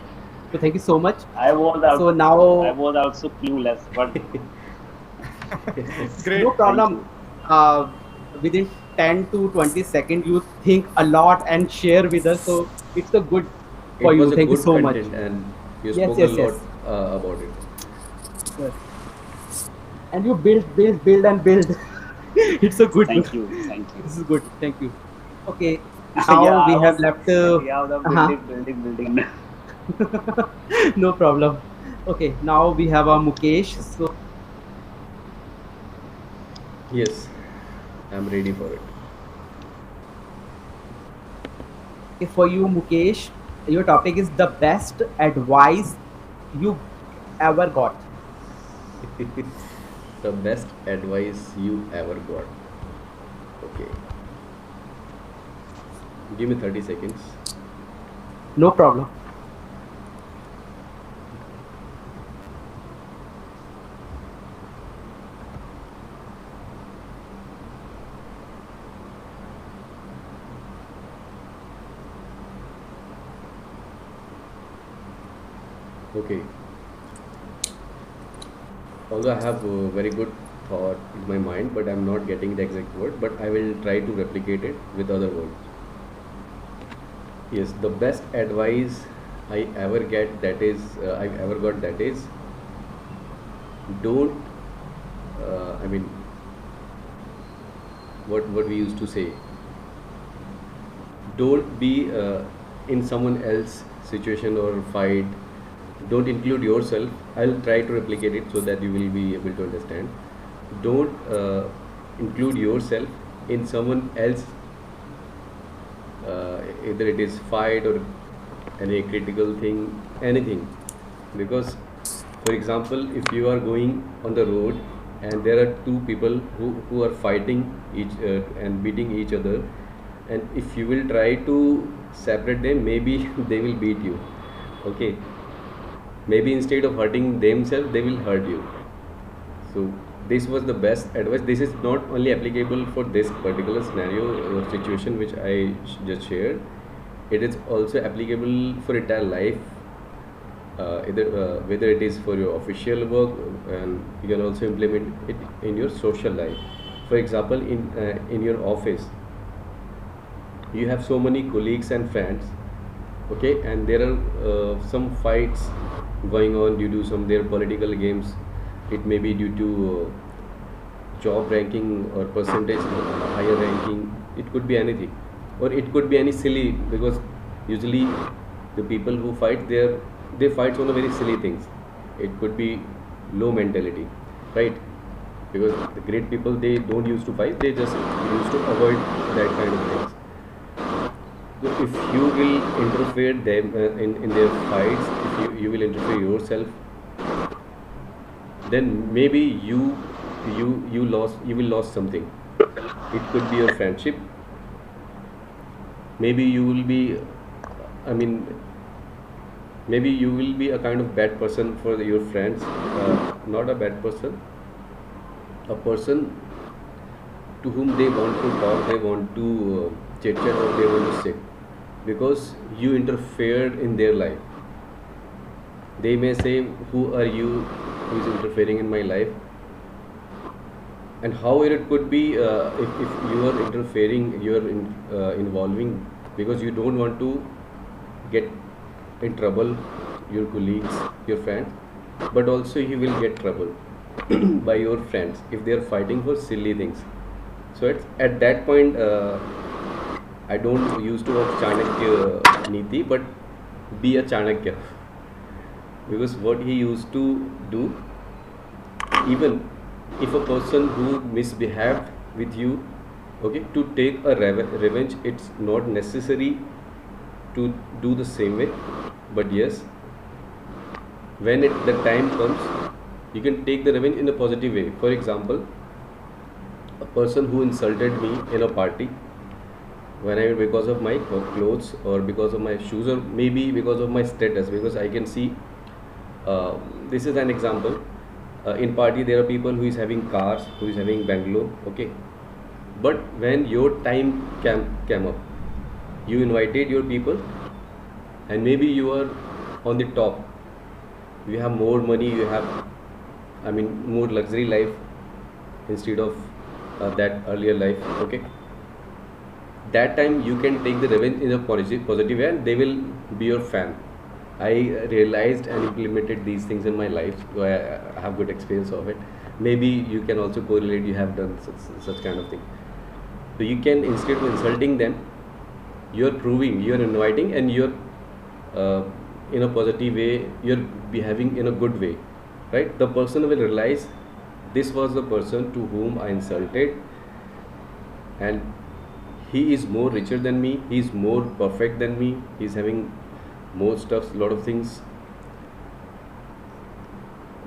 So thank you so much. I was So out. I now, was also clueless, but yes, Great. no thank problem. you. Uh, within 10 to 20 seconds, you think a lot and share with us. So it's a good for it you. was a Thank you good so much. content, and you Yes, spoke a yes, lot yes. about it. Yes. And you build, and build. It's a good. Thank you. Thank you. This is good. Thank you. Okay. Now Yeah, we I have was left. like, yeah, the Uh-huh. building. No problem. Okay. Now we have Mukesh. So Yes, I'm ready for it. for you, Mukesh, your topic is the best advice you ever got. The best advice you ever got. Okay, give me 30 seconds. No problem. Okay, although I have a very good thought in my mind, but I'm not getting the exact word, but I will try to replicate it with other words. Yes, the best advice I ever get that is I ever got that is don't I mean what we used to say, don't be in someone else situation or fight, don't include yourself. I'll try to replicate it so that you will be able to understand. Don't include yourself in someone else, either it is fight or any critical thing, anything. Because for example, if you are going on the road and there are two people who are fighting each and beating each other, and if you will try to separate them, maybe they will beat you. Okay, maybe instead of hurting themselves they will hurt you. So this was the best advice. This is not only applicable for this particular scenario or situation which I just shared. It is also applicable for entire life, either whether it is for your official work, and you can also implement it in your social life. For example, in your office, you have so many colleagues and friends, okay, and there are some fights going on due to some their political games. It may be due to job ranking or percentage higher ranking. It could be anything, or it could be any silly, because usually the people who fight they fight on a very silly things. It could be low mentality, right? Because the great people, they don't used to fight, they just used to avoid that kind of things. So if you will interfere them in their fights, if you will interfere yourself, then maybe you you will lost something. It could be your friendship. Maybe you will be, I mean, maybe you will be a kind of bad person for your friends. Not a bad person, a person to whom they want to talk, they want to chit chat, or they want to sit, because you interfered in their life. They may say, "Who are you who is interfering in my life?" And how it could be, if you are interfering, you are involving because you don't want to get in trouble your colleagues, your friends, but also you will get trouble by your friends if they are fighting for silly things. So at that point, I don't used to watch Chanakya Niti, but be a Chanakya, because what he used to do, even if a person who misbehaved with you, okay, to take a revenge, it's not necessary to do the same way, but yes, when the time comes, you can take the revenge in a positive way. For example, a person who insulted me in a party, when I, because of my clothes or because of my shoes, or maybe because of my status, because I can see, this is an example. In party there are people who is having cars, who is having bungalow, okay, but when your time came up, you invited your people, and maybe you are on the top, you have more money, you have, I mean, more luxury life instead of that earlier life, okay. That time you can take the revenge in a positive way, and they will be your fan. I realized and implemented these things in my life, so I have good experience of it. Maybe you can also correlate, you have done such kind of thing. So you can, instead of insulting them, you're proving, you're inviting, and you're in a positive way, you're behaving in a good way, right? The person will realize this was the person to whom I insulted, and he is more richer than me, he is more perfect than me, he's having more stuff, lot of things,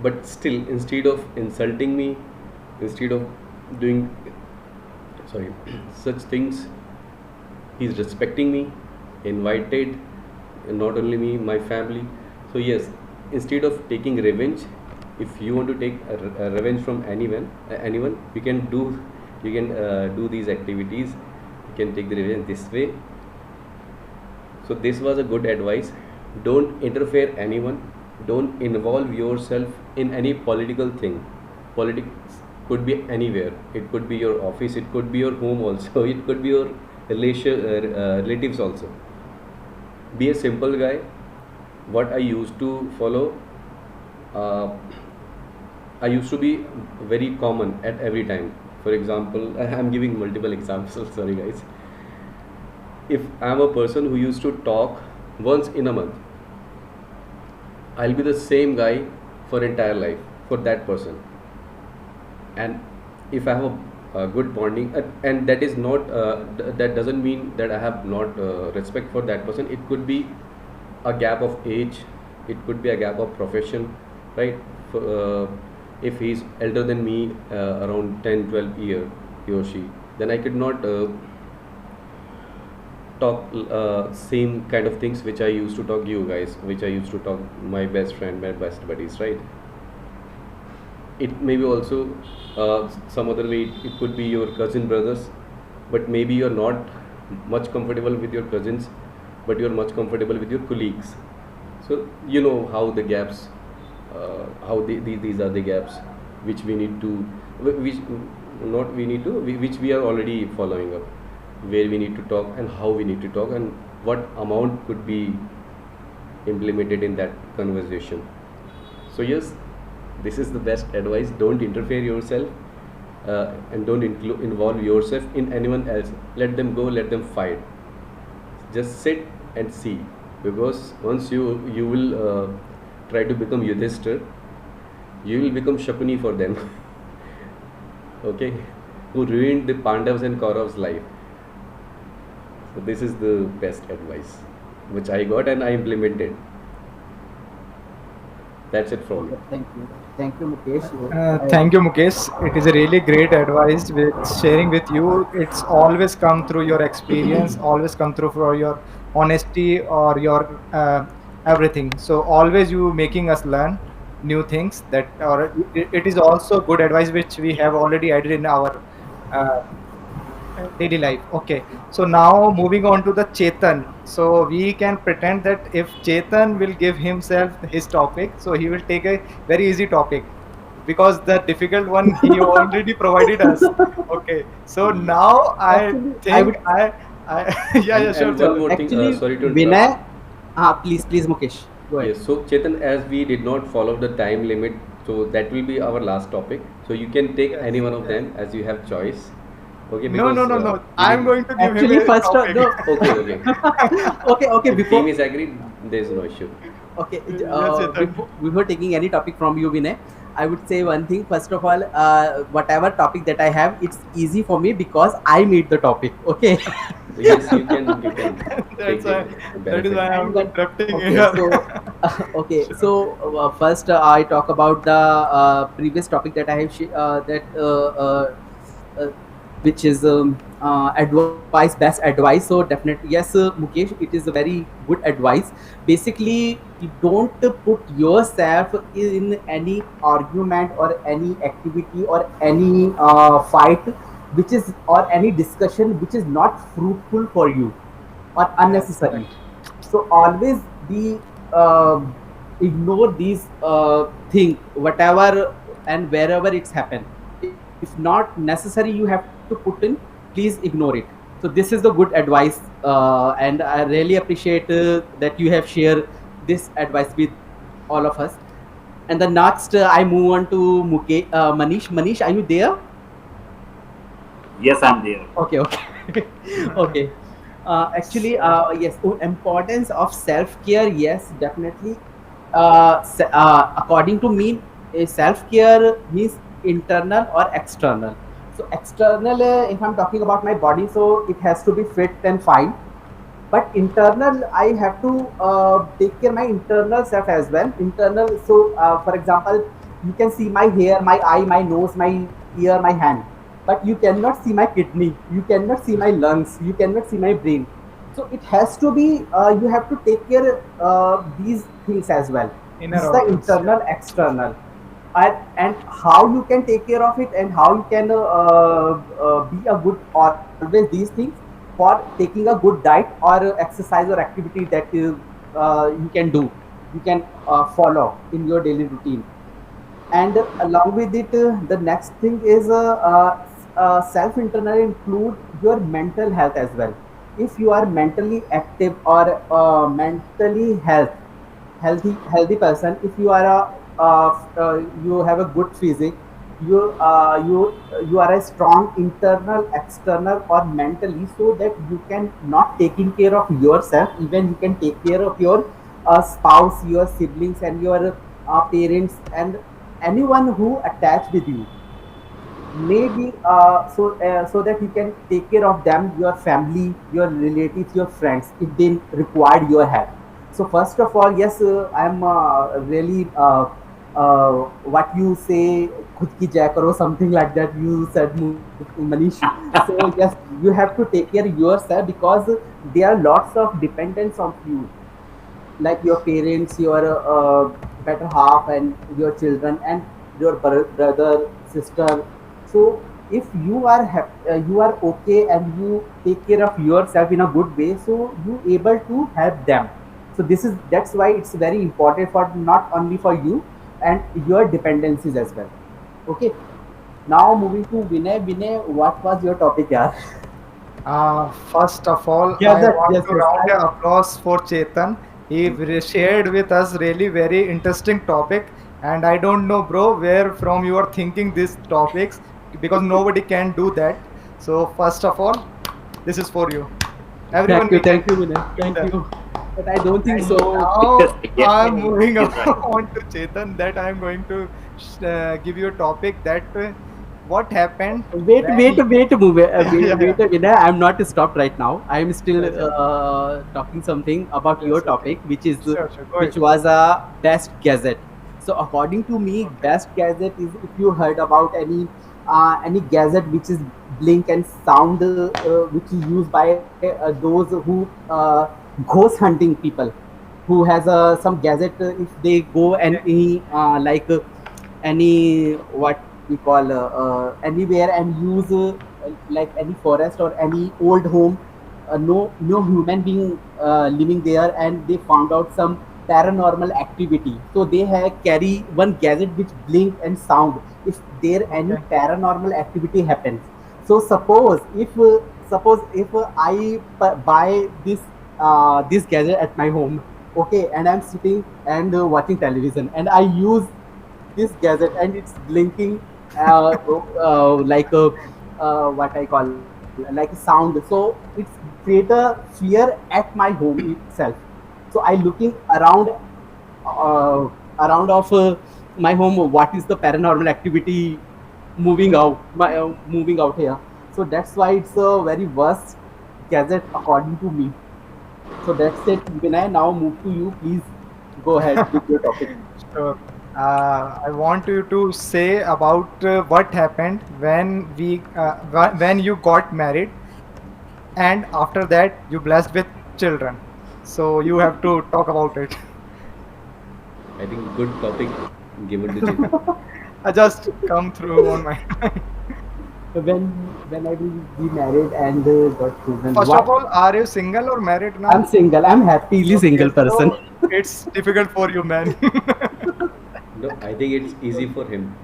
but still, instead of insulting me, instead of doing such things, he's respecting me, invited, and not only me, my family. So yes, instead of taking revenge, if you want to take a revenge from anyone, you can do these activities, you can take the revenge this way. So this was a good advice. Don't interfere anyone, don't involve yourself in any political thing. Politics could be anywhere, it could be your office, it could be your home also, it could be your relatives also. Be a simple guy. What I used to follow, I used to be very common at every time. For example, I'm giving multiple examples, sorry guys. If I'm a person who used to talk once in a month, I'll be the same guy for entire life for that person. And if I have a good bonding, and that is not that doesn't mean that I have not respect for that person. It could be a gap of age, it could be a gap of profession, right? If he's elder than me around 10-12 year, he or she, then I could not talk same kind of things which I used to talk you guys, which I used to talk my best friend, my best buddies, right? It may be also some other way, it could be your cousin brothers, but maybe you're not much comfortable with your cousins, but you're much comfortable with your colleagues. So you know how the gaps, these are the gaps which we need to, which not we need to, which we are already following up, where we need to talk and how we need to talk and what amount could be implemented in that conversation. So yes, this is the best advice. Don't interfere yourself, and don't involve yourself in anyone else. Let them go, let them fight. Just sit and see, because once you will try to become Yudhishthir, you will become Shakuni for them. Okay, who ruined the Pandavas and Kauravas' life. So this is the best advice which I got and I implemented. That's it from me. Thank you, Mukesh. Thank you, Mukesh. It is a really great advice with sharing with you. It's always come through your experience, always come through for your honesty or your everything. So always you making us learn new things that, or it is also good advice which we have already added in our uh, daily life. Okay, so now moving on to the Chetan. So we can pretend that if Chetan will give himself his topic, so he will take a very easy topic because the difficult one he already provided us. Okay, so now I Actually, I think would I yeah, yeah, sure, And one sure. more thing, actually sorry to interrupt. Vinay. Please, Mukesh, go ahead. Yes, so Chetan, as we did not follow the time limit, so that will be our last topic. So you can take Yes, any one of yes. them as you have choice. Okay, No, no, because no, no. we I'm did. going to give him Actually, a first topic. no. Okay, okay. Okay. If team Before is agreed, there is no issue. Okay, Yes, Chetan. before taking any topic from you, Vinay, I would say one thing. First of all, whatever topic that I have, it's easy for me because I made the topic. Okay. Yes, you can That's take why. the That is benefit. why And I'm then, interrupting okay, here. so okay, Sure. so first I talk about the previous topic that I have uh, which is advice, best advice. So definitely, yes, Mukesh, it is a very good advice. Basically, you don't put yourself in any argument or any activity or any fight, which is or any discussion which is not fruitful for you or Yes, unnecessary. correct. So always be ignore these thing whatever and wherever it's happened. If not necessary, you have to put in. Please ignore it. So this is the good advice, and I really appreciate that you have shared this advice with all of us. And the next, I move on to Manish. Manish, are you there? Yes, I'm there. Okay, okay. Okay. Actually, yes, importance of self care. Yes, definitely. According to me, self care means internal or external. So external, if I'm talking about my body, so it has to be fit and fine. But internal, I have to take care my internal self as well. Internal, so for example, you can see my hair, my eye, my nose, my ear, my hand, but you cannot see my kidney, you cannot see my lungs, you cannot see my brain. So it has to be, you have to take care these things as well. This Inner is the organs. Yeah. internal external. And how you can take care of it and how you can be a good always these things for taking a good diet or exercise or activity that you can do, you can follow in your daily routine. And along with it, the next thing is self internal include your mental health as well. If you are mentally active or mentally healthy person, if you are you have a good physique, you you are a strong internal, external or mentally, so that you can not taking care of yourself, even you can take care of your spouse, your siblings and your parents and anyone who attached with you. Maybe so that you can take care of them, your family, your relatives, your friends, if they require your help. So first of all, yes, I'm really what you say, khud ki jai karo, something like that you said, Manish. So yes, you have to take care yourself because there are lots of dependence on you, like your parents, your better half, and your children, and your brother, sister. So if you are you are okay and you take care of yourself in a good way, so you able to help them. So that's why it's very important for not only for you and your dependencies as well. Okay. Now moving to Vinay. Vinay, what was your topic, yeah? First of all, Yes, I want yes, to yes. round a applause for Chetan. He shared with us really very interesting topic, and I don't know, bro, where from you are thinking these topics because nobody can do that. So first of all, this is for you. Everyone we can Thank you, Vinay. do Thank that. you. But I don't think And so. Yes, now yes, I'm moving yes, right. on to Chetan that I'm going to give you a topic that what happened Wait, when wait, wait, move. yeah, yeah, Wait yeah. a minute. I'm not stopped right now. I'm still Yes, yes, talking something about your yes, okay. topic, Sure, sure. Go which ahead. was a best gadget. So according to me, Okay. best gadget is if you heard about any gadget which is blink and sound, which is used by those who ghost hunting people, who has some gadget, if they go and Okay. any what we call anywhere and use like any forest or any old home, no human being living there, and they found out some paranormal activity, so they have carry one gadget which blink and sound if there any Okay. paranormal activity happens. So suppose if I buy this gadget at my home, okay, and I'm sitting and watching television, and I use this gadget and it's blinking like a what I call like a sound. So it's create a fear at my home itself. So I looking uh, around of my home. What is the paranormal activity moving out here? So that's why it's a very worst gadget according to me. So that's it. When I now move to you, please go ahead with your topic. Sure. I want you to say about what happened when you got married, and after that you blessed with children. So you have to talk about it. I think good topic given to Chetan. I just come through on my mind. when when I will be married and got children, First of what? all, are you single or married now? I'm single. I'm happily Okay, single person. so it's difficult for you, man. No, I think it's easy for him.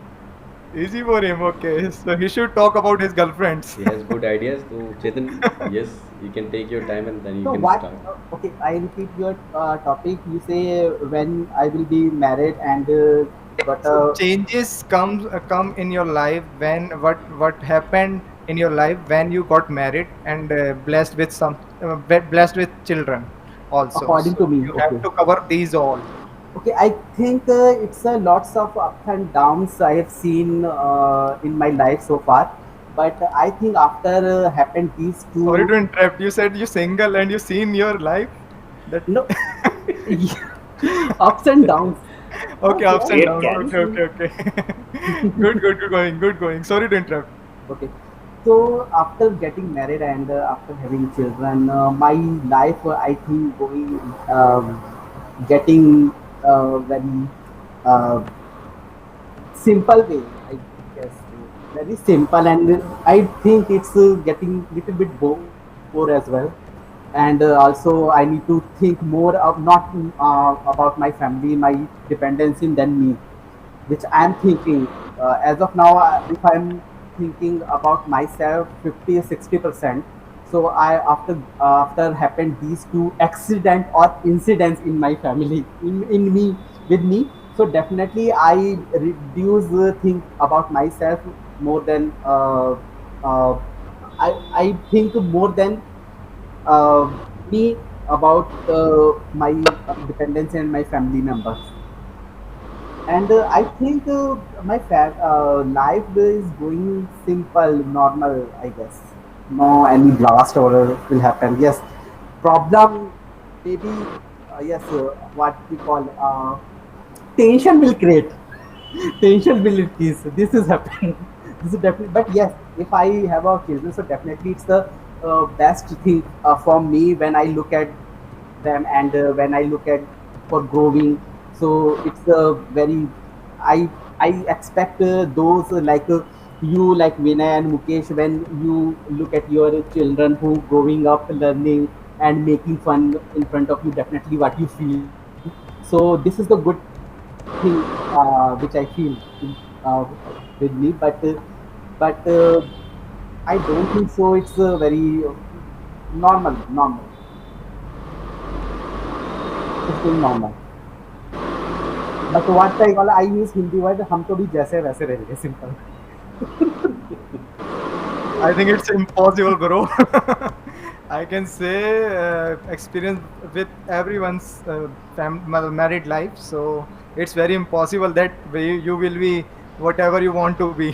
Easy for him. Okay, so he should talk about his girlfriends. He has good ideas. So Chetan, yes, you can take your time and then you So can what? start. Okay, I repeat your topic. You say when I will be married and got So a changes come in your life when what happened in your life when you got married and blessed with children also. according to So me. you have Okay. to cover these all. Okay, I think it's a lots of ups and downs I have seen in my life so far. But I think after happened these Sorry two, to interrupt. You said you single and you seen your life. That no, ups and downs. okay, Okay, ups I and Great downs. can Okay, catch. see. okay, okay. Good going. Sorry to interrupt. Okay. So after getting married and after having children, my life, I think, going getting very uh, simple way, I guess, very simple, and I think it's getting little bit bore as well. And also, I need to think more of not about my family, my dependency than me, which I'm thinking as of now. If I'm thinking about myself 50 60%, so I after happened these two accident or incidents in my family, in me, with me, so definitely I reduce think about myself more than uh, I think more than uh, me about my dependency and my family members. And I think my life is going simple, normal, I guess. No any blast or will happen. Yes, problem maybe. Yes, what we call tension will create. Tension will increase. This is happening. This is definitely. But yes, if I have a children, so definitely it's the best thing for me when I look at them, and when I look at for growing. So it's a very I I expect those you like Vinay and Mukesh, when you look at your children who growing up learning and making fun in front of you, definitely what you feel. So this is the good thing which I feel uh, with me, but I don't think so. It's very normal. It's going normal. But what I use Hindi word, हम तो भी जैसे वैसे रहेंगे, simple. I think it's impossible, bro. I can say experience with everyone's married life, so it's very impossible that you will be whatever you want to be.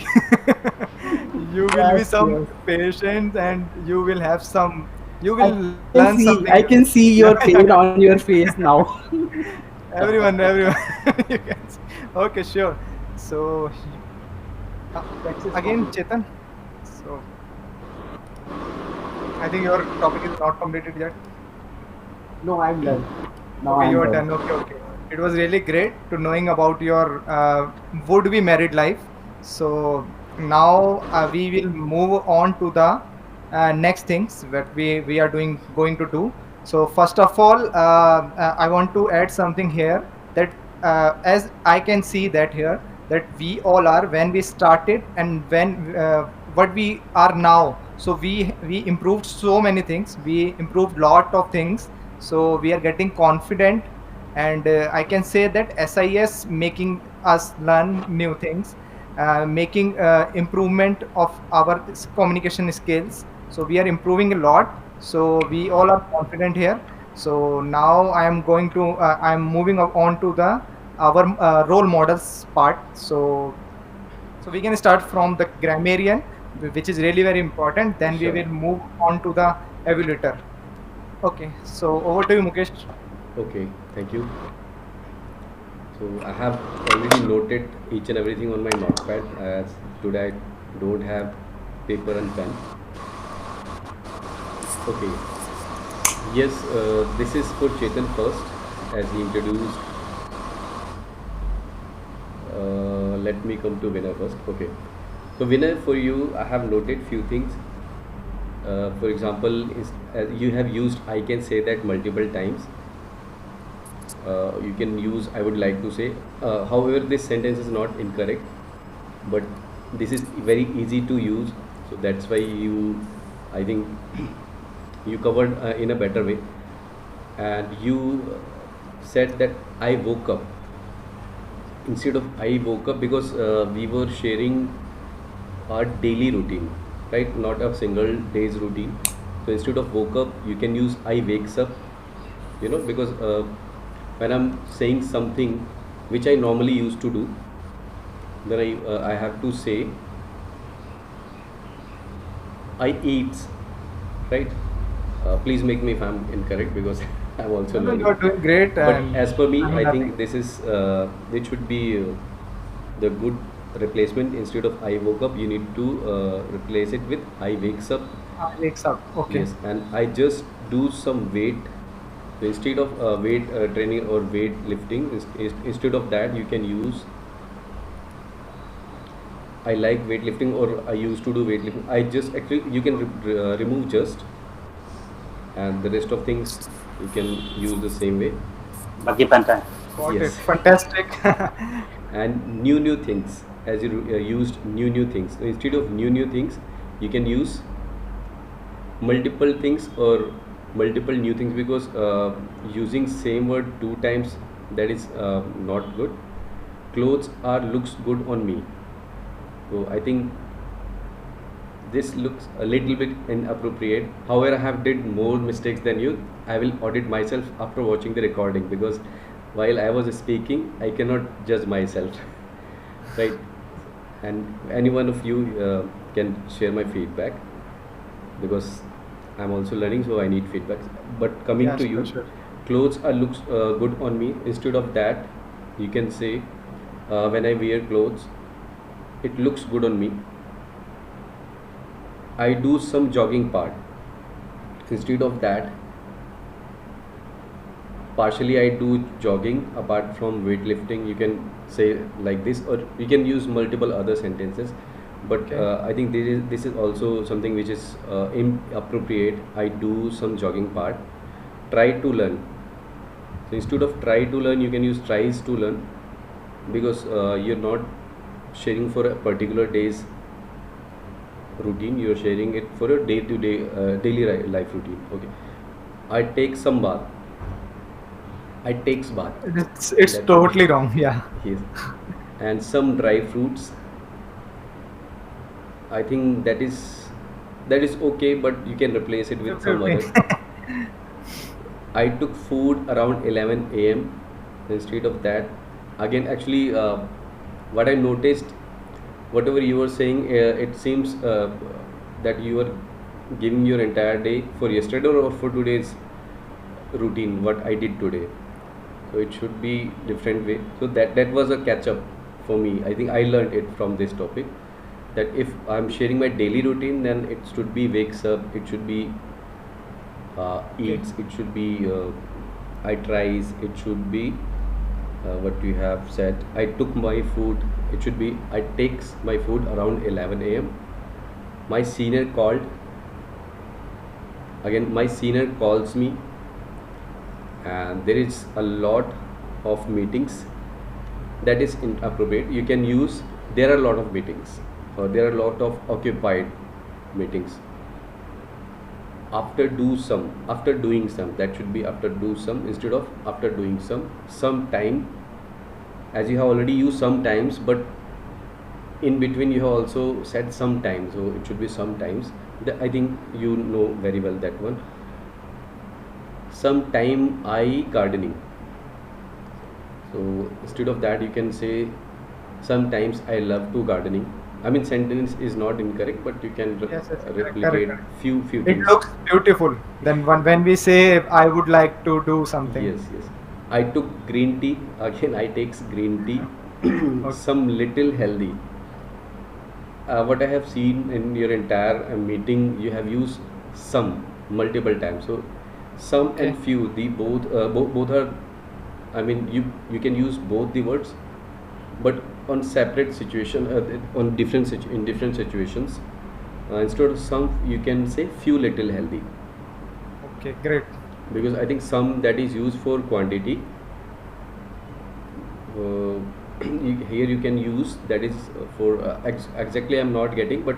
You will be Yes, some yes. patient, and you will have some. You I will can learn see something. your Yeah, pain on your face now. everyone. You can. See. Okay, sure. So uh, That's it from again, me. Chetan. So I think your topic is not completed yet. No, I'm done. Now Okay, I'm you are done. done. Okay, okay. It was really great to knowing about your would-be married life. So now we will move on to the next things that we are doing going to do. So first of all, I want to add something here that as I can see that here that we all are when we started and when what we are now. So we improved so many things. We improved lot of things, so we are getting confident, and I can say that SIS making us learn new things, making improvement of our communication skills. So we are improving a lot, so we all are confident here. So now I am moving on to the our role models part. So we can start from the grammarian, which is really very important. Then we Sure. will move on to the evaluator. Okay, so over to you, Mukesh. Okay, thank you. So I have already noted each and everything on my notepad, as today I don't have paper and pen. Okay, yes, this is for Chetan first, as he introduced. Let me come to winner first. Okay, so winner, for you, I have noted few things. For example, is you have used I can say that multiple times. You can use I would like to say. However, this sentence is not incorrect, but this is very easy to use, so that's why you, I think, you covered in a better way. And you said that I woke up instead of I woke up, because we were sharing our daily routine, right? Not a single day's routine. So instead of woke up, you can use I wakes up, because when I'm saying something which I normally used to do, then I have to say I eats, right? Please make me if I'm incorrect, because I'm also No, no, you learning. are doing great, But and as per me, I'm I learning. think this is it should be the good replacement. Instead of I woke up, you need to replace it with I wakes up. Wakes up. Okay. Yes, and I just do some weight. So instead of weight training or weight lifting, instead of that, you can use I like weightlifting, or I used to do weightlifting. I just actually, you can remove just, and the rest of things you can use the same way. Bagi Pantai. Got it. Yes. Fantastic. And new things, as you used new things. So instead of new things, you can use multiple things or multiple new things, because using same word two times, that is not good. Clothes are looks good on me. So I think this looks a little bit inappropriate. However, I have did more mistakes than you. I will audit myself after watching the recording, because while I was speaking, I cannot judge myself, right? And any one of you can share my feedback, because I'm also learning, so I need feedback. But coming Yeah, to sure, you, sure. clothes are looks good on me. Instead of that, you can say when I wear clothes, it looks good on me. I do some jogging part. Instead of that, partially I do jogging apart from weightlifting. You can say like this, or you can use multiple other sentences. But Okay. I think this is also something which is inappropriate. I do some jogging part. Try to learn. So instead of try to learn, you can use tries to learn, because you're not sharing for a particular day's routine. You're sharing it for a day to day daily life routine. Okay, I take some bath. I takes bath. It's That would be totally wrong. Yeah. yes. And some dry fruits. I think that is okay, but you can replace it with some 50. other. I took food around 11 a.m. Instead of that, again, actually, what I noticed, whatever you were saying, it seems that you are giving your entire day for yesterday or for today's routine. What I did today. So it should be different way. So that was a catch up for me. I think I learned it from this topic, that if I'm sharing my daily routine, then it should be wakes up, it should be Okay. eats, it should be I tries, it should be what you have said. I took my food. It should be I takes my food around 11 a.m. My senior called. Again, my senior calls me, and there is a lot of meetings that is inappropriate. You can use, there are a lot of meetings, or there are a lot of occupied meetings. After doing some, that should be after do some instead of after doing sometime, as you have already used sometimes, but in between you have also said sometimes, so it should be sometimes. I think you know very well that one. Sometime I gardening, so instead of that you can say sometimes I love to gardening. I mean, sentence is not incorrect, but you can Yes, yes, correct, correct, replicate correct. few It things. looks beautiful. Then when we say I would like to do something. Yes, yes. I took green tea. Again, I takes green tea. Okay. Some little healthy. What I have seen in your entire meeting, you have used some multiple times. So some Okay. and few, the both are. I mean, you can use both the words, but on separate situation, on in different situations. Instead of some, you can say few little healthy, Okay. Great. because I think some that is used for quantity. uh, Here you can use that is for exactly I'm not getting, but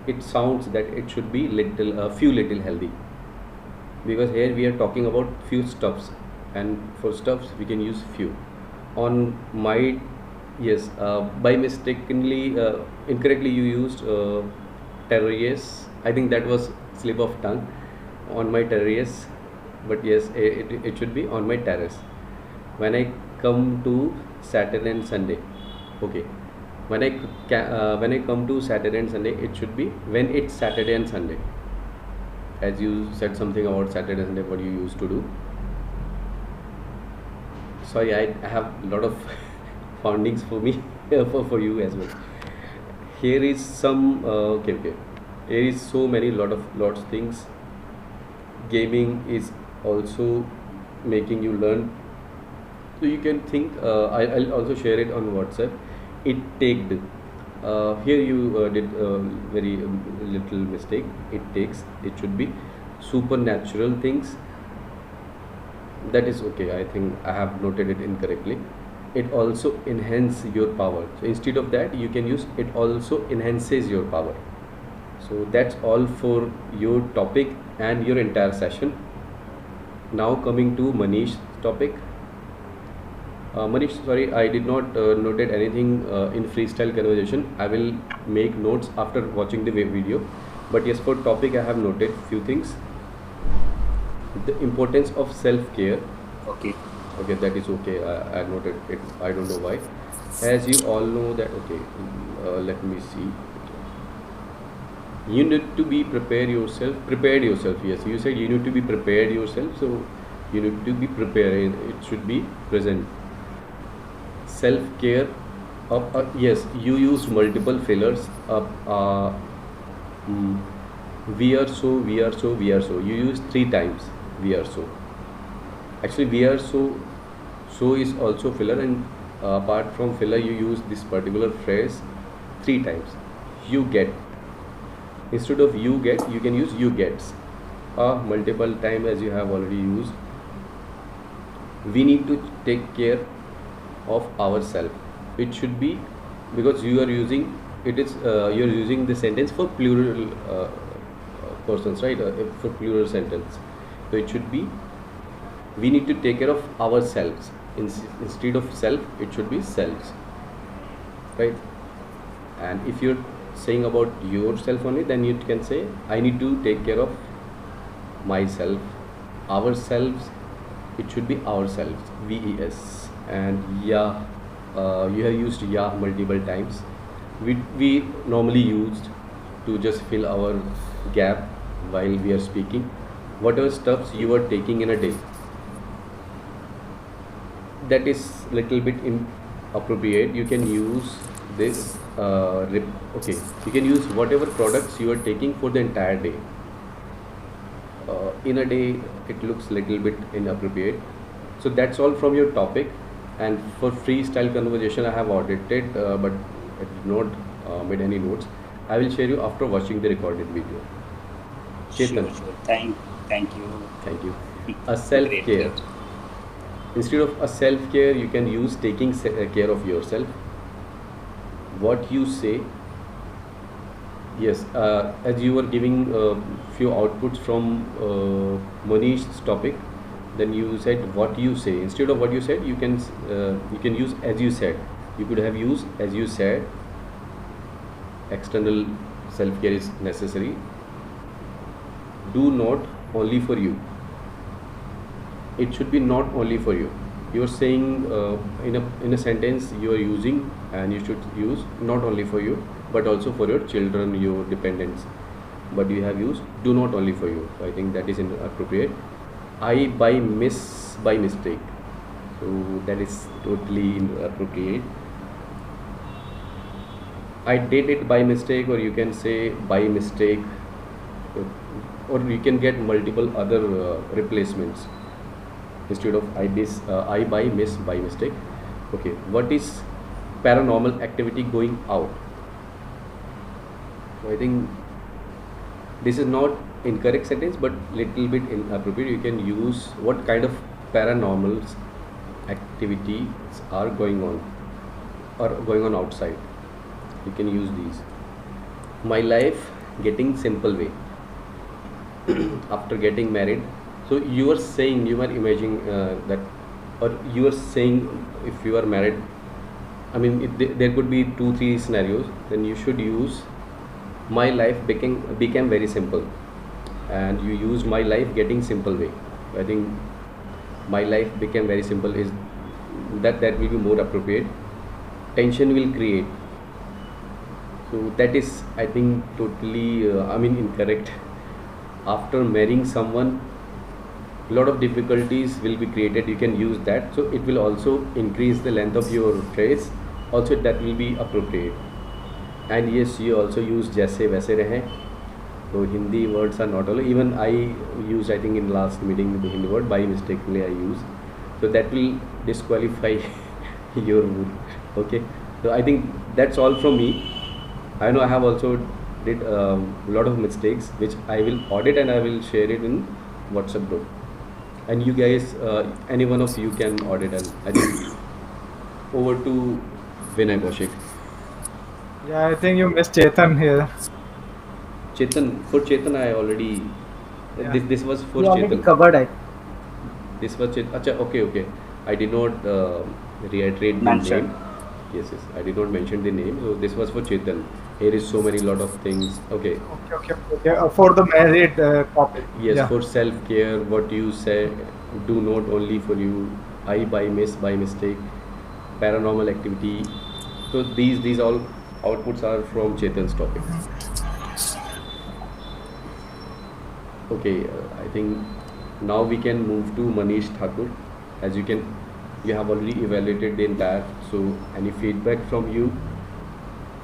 it sounds that it should be little few little healthy, because here we are talking about few stuffs, and for stuffs we can use few. On my, yes, by mistakenly incorrectly you used terrace. I think that was slip of tongue. On my terrace, but yes, it should be on my terrace. When I come to Saturday and Sunday, okay. When I come to Saturday and Sunday, it should be when it's Saturday and Sunday. As you said something about Saturday and Sunday, what you used to do. Sorry, I have a lot of foundings for me for you as well. Here is some okay. Here is so many lots things. Gaming is also making you learn. So you can think. I'll also share it on WhatsApp. It taked. Here you did very little mistake. It takes. It should be supernatural things. That is okay. I think I have noted it incorrectly. It also enhance your power. So instead of that, you can use it also enhances your power. So that's all for your topic and your entire session. Now coming to Manish's topic. Manish, sorry, I did not noted anything in freestyle conversation. I will make notes after watching the video. But yes, for topic I have noted few things. The importance of self-care. Okay. Okay, that is okay. I noted it. I don't know why. As you all know that, okay, let me see. You need to be prepared yourself. Yes, you said you need to be prepared yourself. So you need to be prepared. It should be present. Self-care. Yes, you use multiple fillers. Mm, we are so. You use three times. We are so. Actually, we are so. So is also filler, and apart from filler, you use this particular phrase three times. You get, instead of you get, you can use you gets. Multiple time, as you have already used. We need to take care of ourselves. It should be, because you are using it is you are using the sentence for plural persons, right? For plural sentence, so it should be we need to take care of ourselves. Instead of self, it should be selves, right? And if you're saying about yourself only, then you can say I need to take care of myself. Ourselves, it should be ourselves, VES. And yeah, you have used yeah multiple times. We normally used to just fill our gap while we are speaking. Whatever steps you are taking in a day, that is little bit inappropriate. You can use this okay, you can use whatever products you are taking for the entire day. In a day it looks little bit inappropriate. So that's all from your topic. And for freestyle conversation I have audited, but I did not made any notes. I will share you after watching the recorded video. Chetan, Sure. Thank you. thank you. A self Great, care. great. Instead of a self care, you can use taking care of yourself. What you say. Yes, as you were giving few outputs from Manish's topic, then you said what you say. Instead of what you said, you can use as you said. You could have used as you said. External self care is necessary. Do not only for you. It should be not only for you. You are saying in a sentence you are using, and you should use not only for you but also for your children, your dependents. But you have used do not only for you. So I think that is inappropriate. I by mistake. So that is totally inappropriate. I did it by mistake, or you can say by mistake, or you can get multiple other replacements instead of I by mistake. Okay, what is paranormal activity going out? So I think this is not incorrect sentence, but little bit inappropriate. You can use what kind of paranormal activities are going on or going on outside. You can use these. My life getting simple way after getting married. So you are saying, you are imagining that, or you are saying if you are married. I mean, there could be 2-3 scenarios. Then you should use my life became very simple, and you use my life getting simple way. I think my life became very simple is that will be more appropriate. Tension will create. So that is, I think, totally incorrect. After marrying someone, a lot of difficulties will be created. You can use that, so it will also increase the length of your phrase. Also, that will be appropriate. And yes, you also use जैसे वैसे रहे. So Hindi words are not all. Even I used, I think in last meeting, the Hindi word by mistakenly I used. So that will disqualify your mood. Okay. So I think that's all from me. I know I have also did a lot of mistakes, which I will audit and I will share it in WhatsApp group. And you guys, any one of you can audit. And I think over to Vinay Kaushik. Yeah, I think you missed Chetan here. For Chetan, I already. Yeah. This was for You already Chetan. covered it. This was Chetan. Acha, okay. I did not reiterate the Mention. name. Yes. I did not mention the name. So this was for Chetan. Here is so many lot of things. Okay. Okay. For the married topic. Yes, Yeah. for self care, what you say, do not only for you. I by mistake, paranormal activity. So these all outputs are from Chetan's topic. Okay, I think now we can move to Manish Thakur. As you have already evaluated the entire. So any feedback from you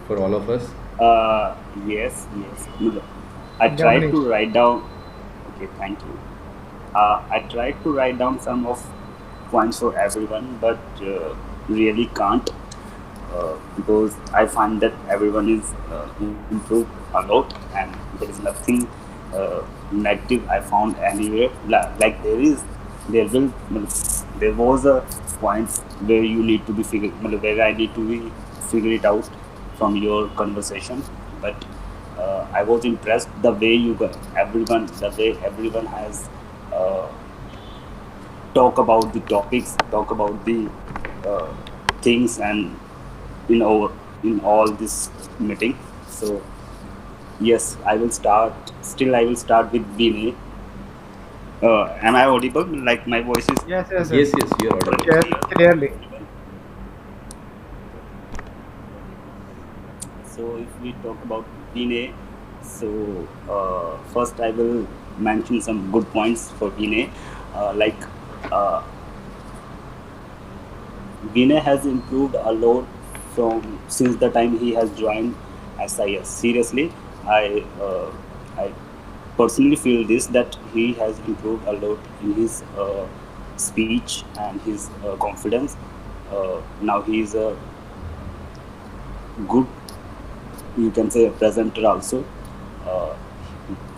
for all of us? Yes. I Yeah, tried to Manish. write down. Okay, thank you. I tried to write down some of points for everyone, but really can't because I find that everyone is improved a lot, and there is nothing negative I found anywhere. Like there was a point where you need to be where I need to be figure it out from your conversation, but I was impressed the way the way everyone has talk about the topics, talk about the things, and in all this meeting. So yes, I will start. Still, I will start with Vinay. Am I audible? Like my voice is Yes. Yes, you are audible. Clearly. So if we talk about Vinay, so first I will mention some good points for Vinay, like Vinay has improved a lot from since the time he has joined SIS. Seriously, I personally feel this that he has improved a lot in his speech and his confidence. Now he is a good, you can say, a presenter also. Uh,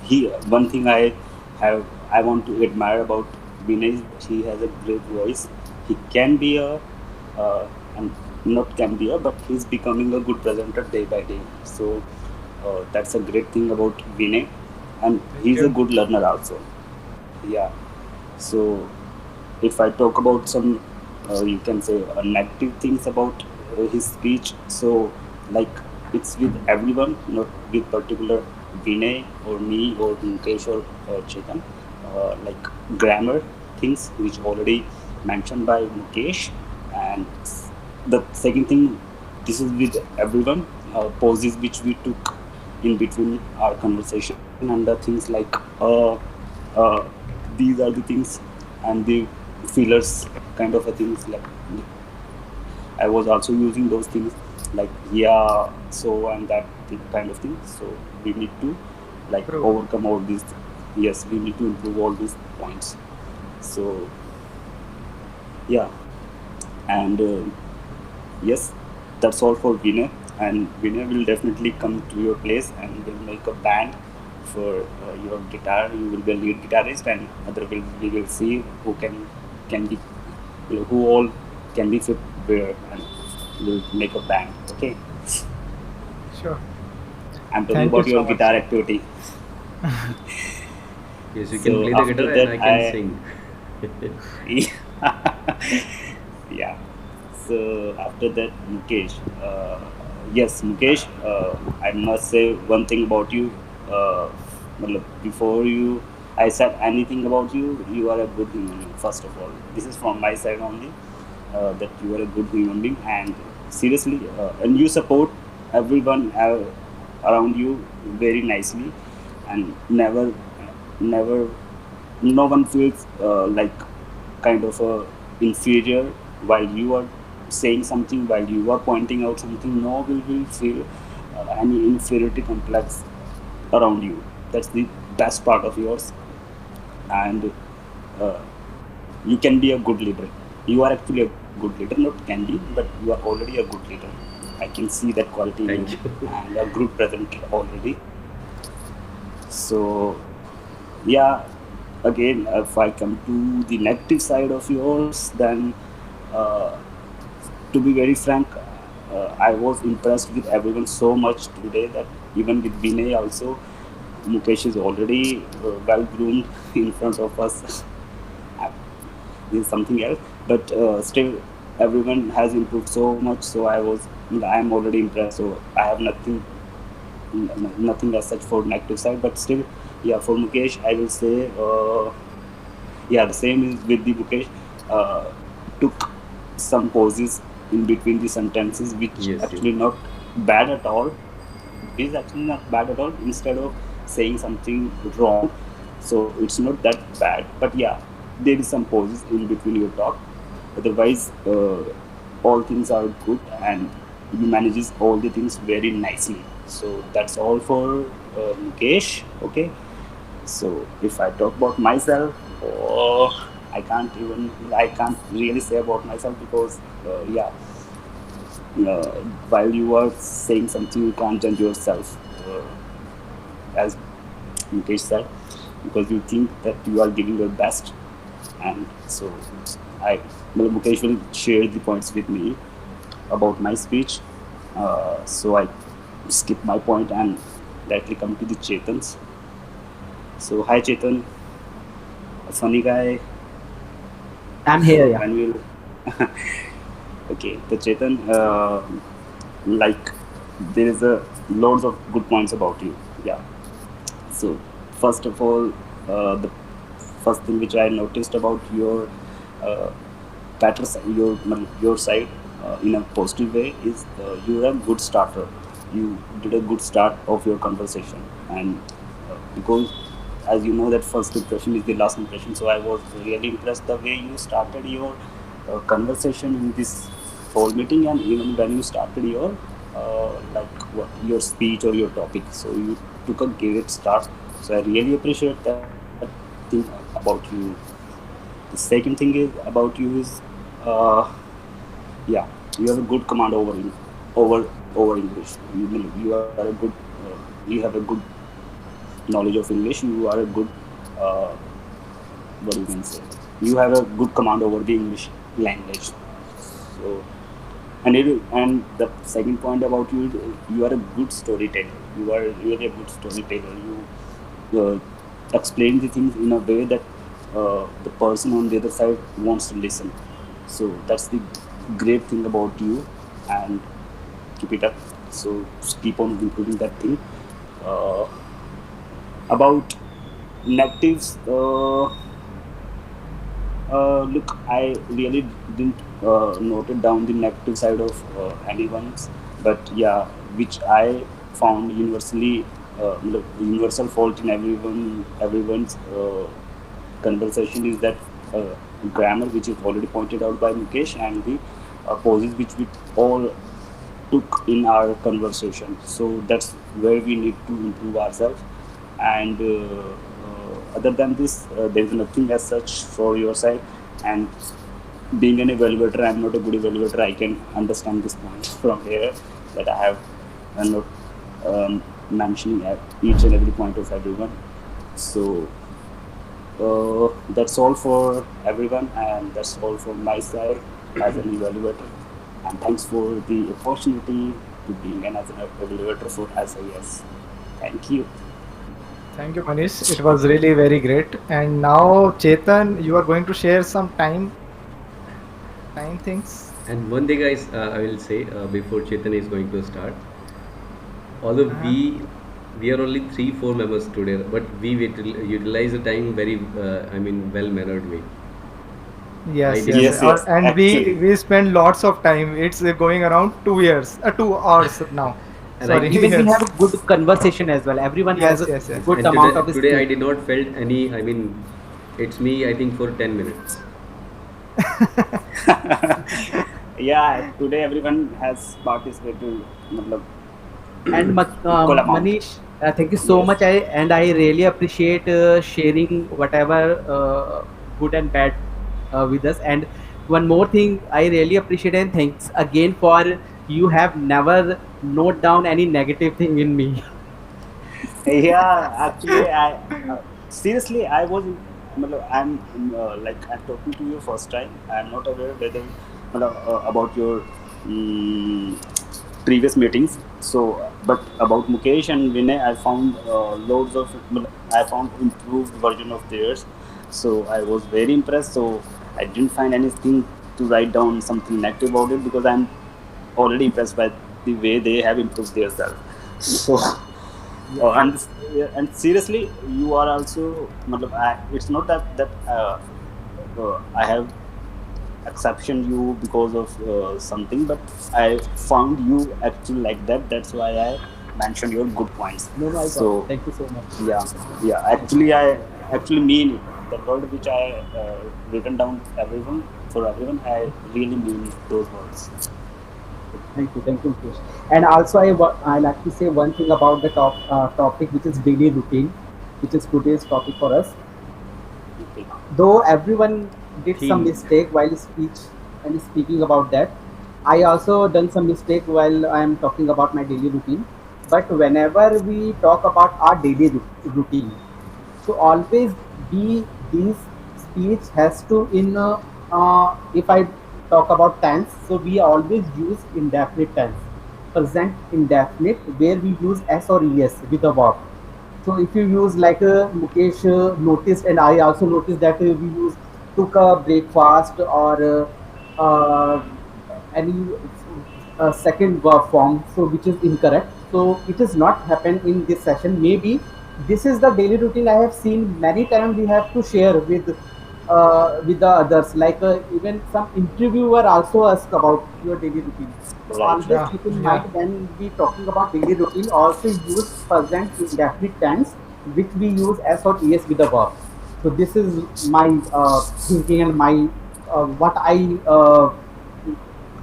he One thing I want to admire about Vinay is that he has a great voice. He can be a and not can be a, but he's becoming a good presenter day by day. So that's a great thing about Vinay, and Thank he's a you. good learner also. Yeah. So if I talk about some, you can say, negative things about his speech, so like it's with everyone, not with particular Vinay or me or Mukesh or Chetan. Like grammar things, which already mentioned by Mukesh, and the second thing, this is with everyone. Pauses which we took in between our conversation and the things like uh, these are the things and the fillers kind of a things like I was also using those things like yeah, so and that kind of thing. So we need to like True. overcome all these. Yes, we need to improve all these points. So yeah, and yes, that's all for Vinay. And Vinay will definitely come to your place and will make a band for your guitar. You will be a lead guitarist, and other will we will see who can be who all can be fit where, and will make a band. Okay, Sure. I'm talking Thank you about so your much. guitar activity. Yes, you can So play the after guitar and that, I can sing. yeah. So after that, Mukesh. Yes, Mukesh. I must say one thing about you. Matlab, before I said anything about you, you are a good human being. First of all, this is from my side only. That you are a good human being, and seriously, and you support everyone around you very nicely, and never no one feels like kind of inferior while you are saying something, while you are pointing out something. No one will feel any inferiority complex around you. That's the best part of yours. And uh, you can be a good leader. You are actually a good leader, not can be, but you are already a good leader. I can see that quality in Thank you, you. and a good presenter already. So yeah, again, if I come to the negative side of yours, then uh, to be very frank, I was impressed with everyone so much today that even with Vinay also, Mukesh is already well groomed in front of us. This is something else, but still, everyone has improved so much. So I am already impressed. So I have nothing as such for negative side, but still, yeah, for Mukesh, I will say. Yeah, the same is with the Mukesh. Uh, took some pauses in between the sentences, which Yes, yes. actually not bad at all. It is actually not bad at all. Instead of saying something wrong, so it's not that bad. But yeah, there is some pauses in between your talk. Otherwise, all things are good, and he manages all the things very nicely. So that's all for Mukesh. Okay. So if I talk about myself, oh, I can't really say about myself because yeah, uh, while you are saying something, you can't judge yourself, as Mukesh said, because you think that you are giving your best, and so I, well, Mukesh will share the points with me about my speech. So I skip my point and directly come to the Chetans. So hi Chetan, a funny guy. I'm here, So yeah. when we'll okay, the Chetan, like there is a loads of good points about you. Yeah. So first of all, the first thing which I noticed about your uh, better side, your side in a positive way is you're a good starter. You did a good start of your conversation, and because as you know that first impression is the last impression, so I was really impressed the way you started your conversation in this whole meeting, and even when you started your what your speech or your topic. So you took a great start. So I really appreciate that thing about you. The second thing is about you is uh, yeah, you have a good command over over English. You are a good you have a good knowledge of English. You are a good uh, what you can say. You have a good command over the English language. So and the second point about you, you are a good storyteller. You are really a good storyteller. You explain the things in a way that the person on the other side wants to listen. So that's the great thing about you, and keep it up. So just keep on improving that thing. Uh, about negatives, look, I really didn't note it down the negative side of anyone's, but yeah, which I found universal fault in everyone's conversation is that uh, grammar, which is already pointed out by Mukesh, and the pauses which we all took in our conversation. So that's where we need to improve ourselves. And other than this, there is nothing as such for your side. And being an evaluator, I'm not a good evaluator. I can understand this point from here that I'm not mentioning at each and every point of everyone. So that's all for everyone, and that's all from my side as an evaluator. And thanks for the opportunity to being an as an evaluator for SAS. Thank you. Thank you, Manish. It was really very great. And now, Chetan, you are going to share some time things. And one thing, guys, I will say before Chetan is going to start, although Uh-huh. we are only 3 4 members today, but we utilize the time very I mean well mannered way. I Yes, did yes. Yes, not. yes, And we actually. we spend lots of time. It's going around 2 years, 2 hours now. And I Sorry. did. Even we have Yes. a good conversation as well. Everyone has Yes, a yes, yes. good And amount of today I skill. did not felt any. I mean, it's me. I think for 10 minutes. Yeah, today everyone has participated. matlab, And equal amount. Manish, thank you so Yes. much. I really appreciate sharing whatever good and bad with us. And one more thing, I really appreciate, and thanks again for you have never note down any negative thing in me. Yeah, actually, I seriously I was. I'm like I'm talking to you first time. I'm not aware whether about your um, previous meetings. So, but about Mukesh and Vinay, I found loads of. I found improved version of theirs. So I was very impressed. So I didn't find anything to write down something negative about it because I'm already impressed by the way they have improved themselves. So. Yeah, Oh, and seriously, you are also. It's not that I have exception you because of something, but I found you actually like that. That's why I mentioned your good points. no, no, I got it. So Thank you so much. yeah, yeah. Actually, I actually mean it. The word which I written down everyone for everyone. I really mean those words. Thank you, Mukesh. And also, I like to say one thing about the topic, which is daily routine, which is today's topic for us. Okay. Though everyone did some Theme. mistake while speech and speaking about that, I also done some mistake while I am talking about my daily routine. But whenever we talk about our daily routine, so always be this speech has to in if I talk about tense, so we always use indefinite tense, present indefinite, where we use s or es with the verb. So if you use like Mukesh noticed, and I also noticed that we use took a breakfast or any second verb form, so which is incorrect. So it is not happened in this session. Maybe this is the daily routine I have seen many times. We have to share with the others. Like even some interviewer also ask about your daily routine. So Right. always Yeah, keep in yeah. mind when we talking about daily routine, also use present indefinite tense, which we use s or es with the verb. So this is my thinking and my what I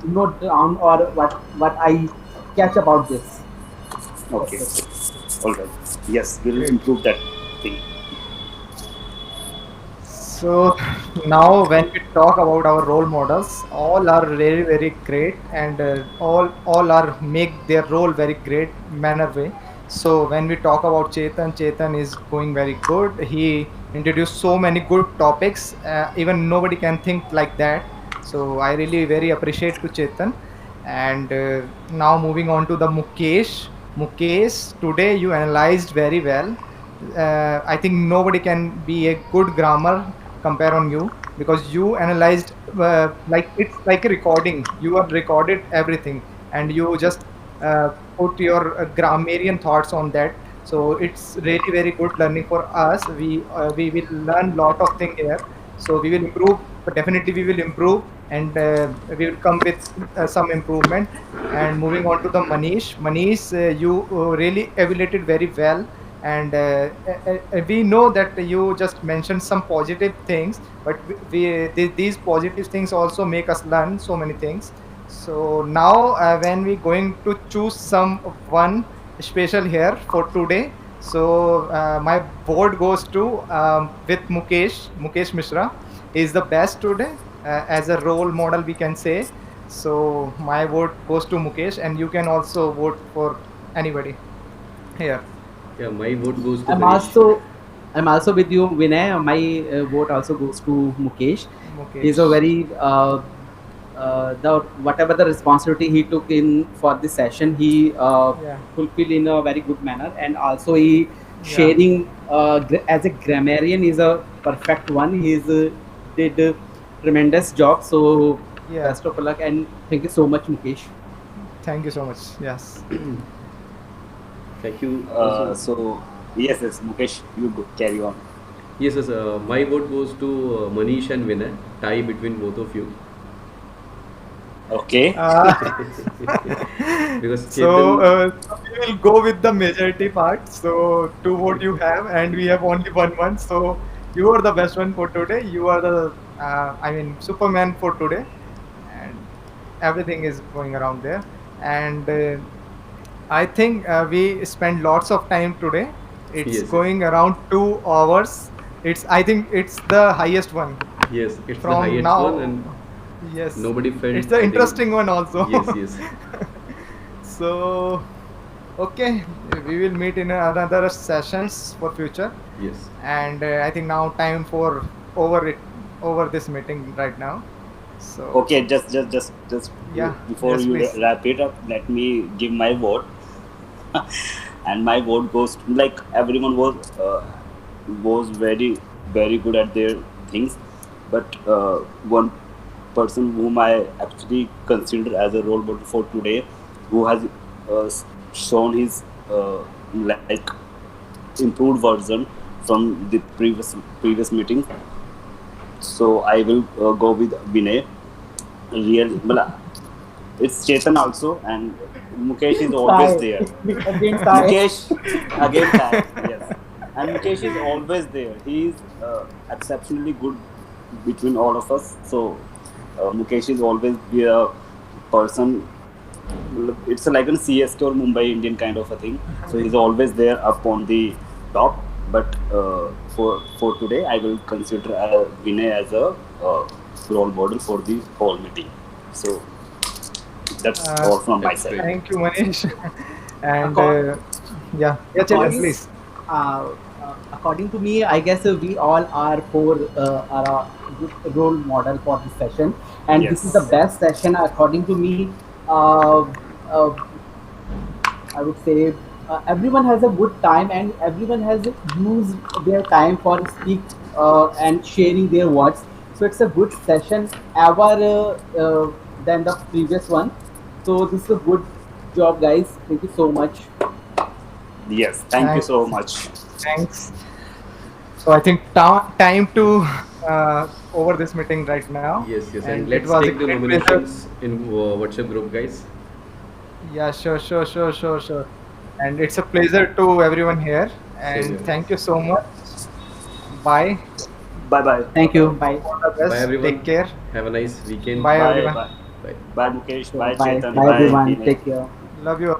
note down, or what I catch about this. Okay. That's it. All right. Yes, we'll Great. improve that thing. So now when we talk about our role models, all are very very great, and all are make their role very great manner way. So when we talk about Chetan, Chetan is going very good. He introduced so many good topics. Even nobody can think like that. So I really very appreciate to Chetan. And now moving on to the Mukesh. Mukesh, today you analyzed very well. I think nobody can be a good grammar compare on you, because you analyzed like it's like a recording. You have recorded everything, and you just put your grammarian thoughts on that. So it's really very good learning for us. We will learn lot of things here. So we will improve. But definitely we will improve, and we will come with some improvement. And moving on to the Manish. Manish, you really evaluated very well, and we know that you just mentioned some positive things, but these positive things also make us learn so many things. So now when we going to choose some one special here for today, so my vote goes to with Mukesh Mishra. He is the best today as a role model, we can say. So my vote goes to Mukesh, and you can also vote for anybody here. Yeah, my vote goes to I'm Manish. also I'm also with you, Vinay. My vote also goes to Mukesh. He's a Mukesh. very the whatever the responsibility he took in for this session, he Yeah, fulfilled in a very good manner, and also he yeah, sharing as a grammarian is a perfect one. He's did a tremendous job. So yeah. best of luck, and thank you so much, Mukesh. Thank you so much. Yes. Thank you also. So yes, Mukesh, you go, carry on. Yes, yes, my vote goes to Manish and Vinay. Tie between both of you. Okay. Uh, Because so, Chetan, so we will go with the majority part. So two vote you have, and we have only one. So you are the best one for today. You are the I mean Superman for today, and everything is going around there. And I think we spent lots of time today. It's yes, yes, going around 2 hours. It's I think it's the highest one yes, it's the from highest one, now. and Yes, nobody it's felt, the I think, interesting one also. yes, yes, So, okay, we will meet in another sessions for future. yes. And I think now time for over it over this meeting right now. So, Okay, just yeah, before yes, you please. wrap it up, let me give my vote. And my vote goes to, like, everyone was very good at their things, but one person whom I actually consider as a role model for today, who has shown his like improved version from the previous meeting. So I will go with Vinay. Real, well, it's Chetan also, and Mukesh is always Tie. there. Again, tie. Mukesh again tie, yes, and Mukesh is always there. He is exceptionally good between all of us. So Mukesh is always be a person. It's like a CSK or Mumbai Indian kind of a thing. So he's always there up on the top. But for today, I will consider Vinay as a role model for the whole meeting. So that's Uh, all from my That's side. great. Thank you, Manish. And Acco- yeah, yeah, Chetan, according please. according to me, I guess we all are a good role model for this session, and this is the Yes. best session according to me. Uh, uh, I would say everyone has a good time, and everyone has used their time for speak and sharing their words. So it's a good session ever than the previous one. So this is a good job, guys. Thank you so much. Yes. Thank you so Thanks. much. Thanks. So I think time to over this meeting right now, Yes, yes, and and it let's was a take the great pleasure. nominations in WhatsApp group, guys. Yeah, sure. And it's a pleasure to everyone here. Same And here, thank guys. you so much. Bye. Bye bye. Thank you. Bye. All the best. Bye everyone. Take care. Have a nice weekend. Bye Bye everyone. bye. Bye. Bye Mukesh. So, Bye bye. Chetan. Bye everyone. Dinesh. Take care. Love you.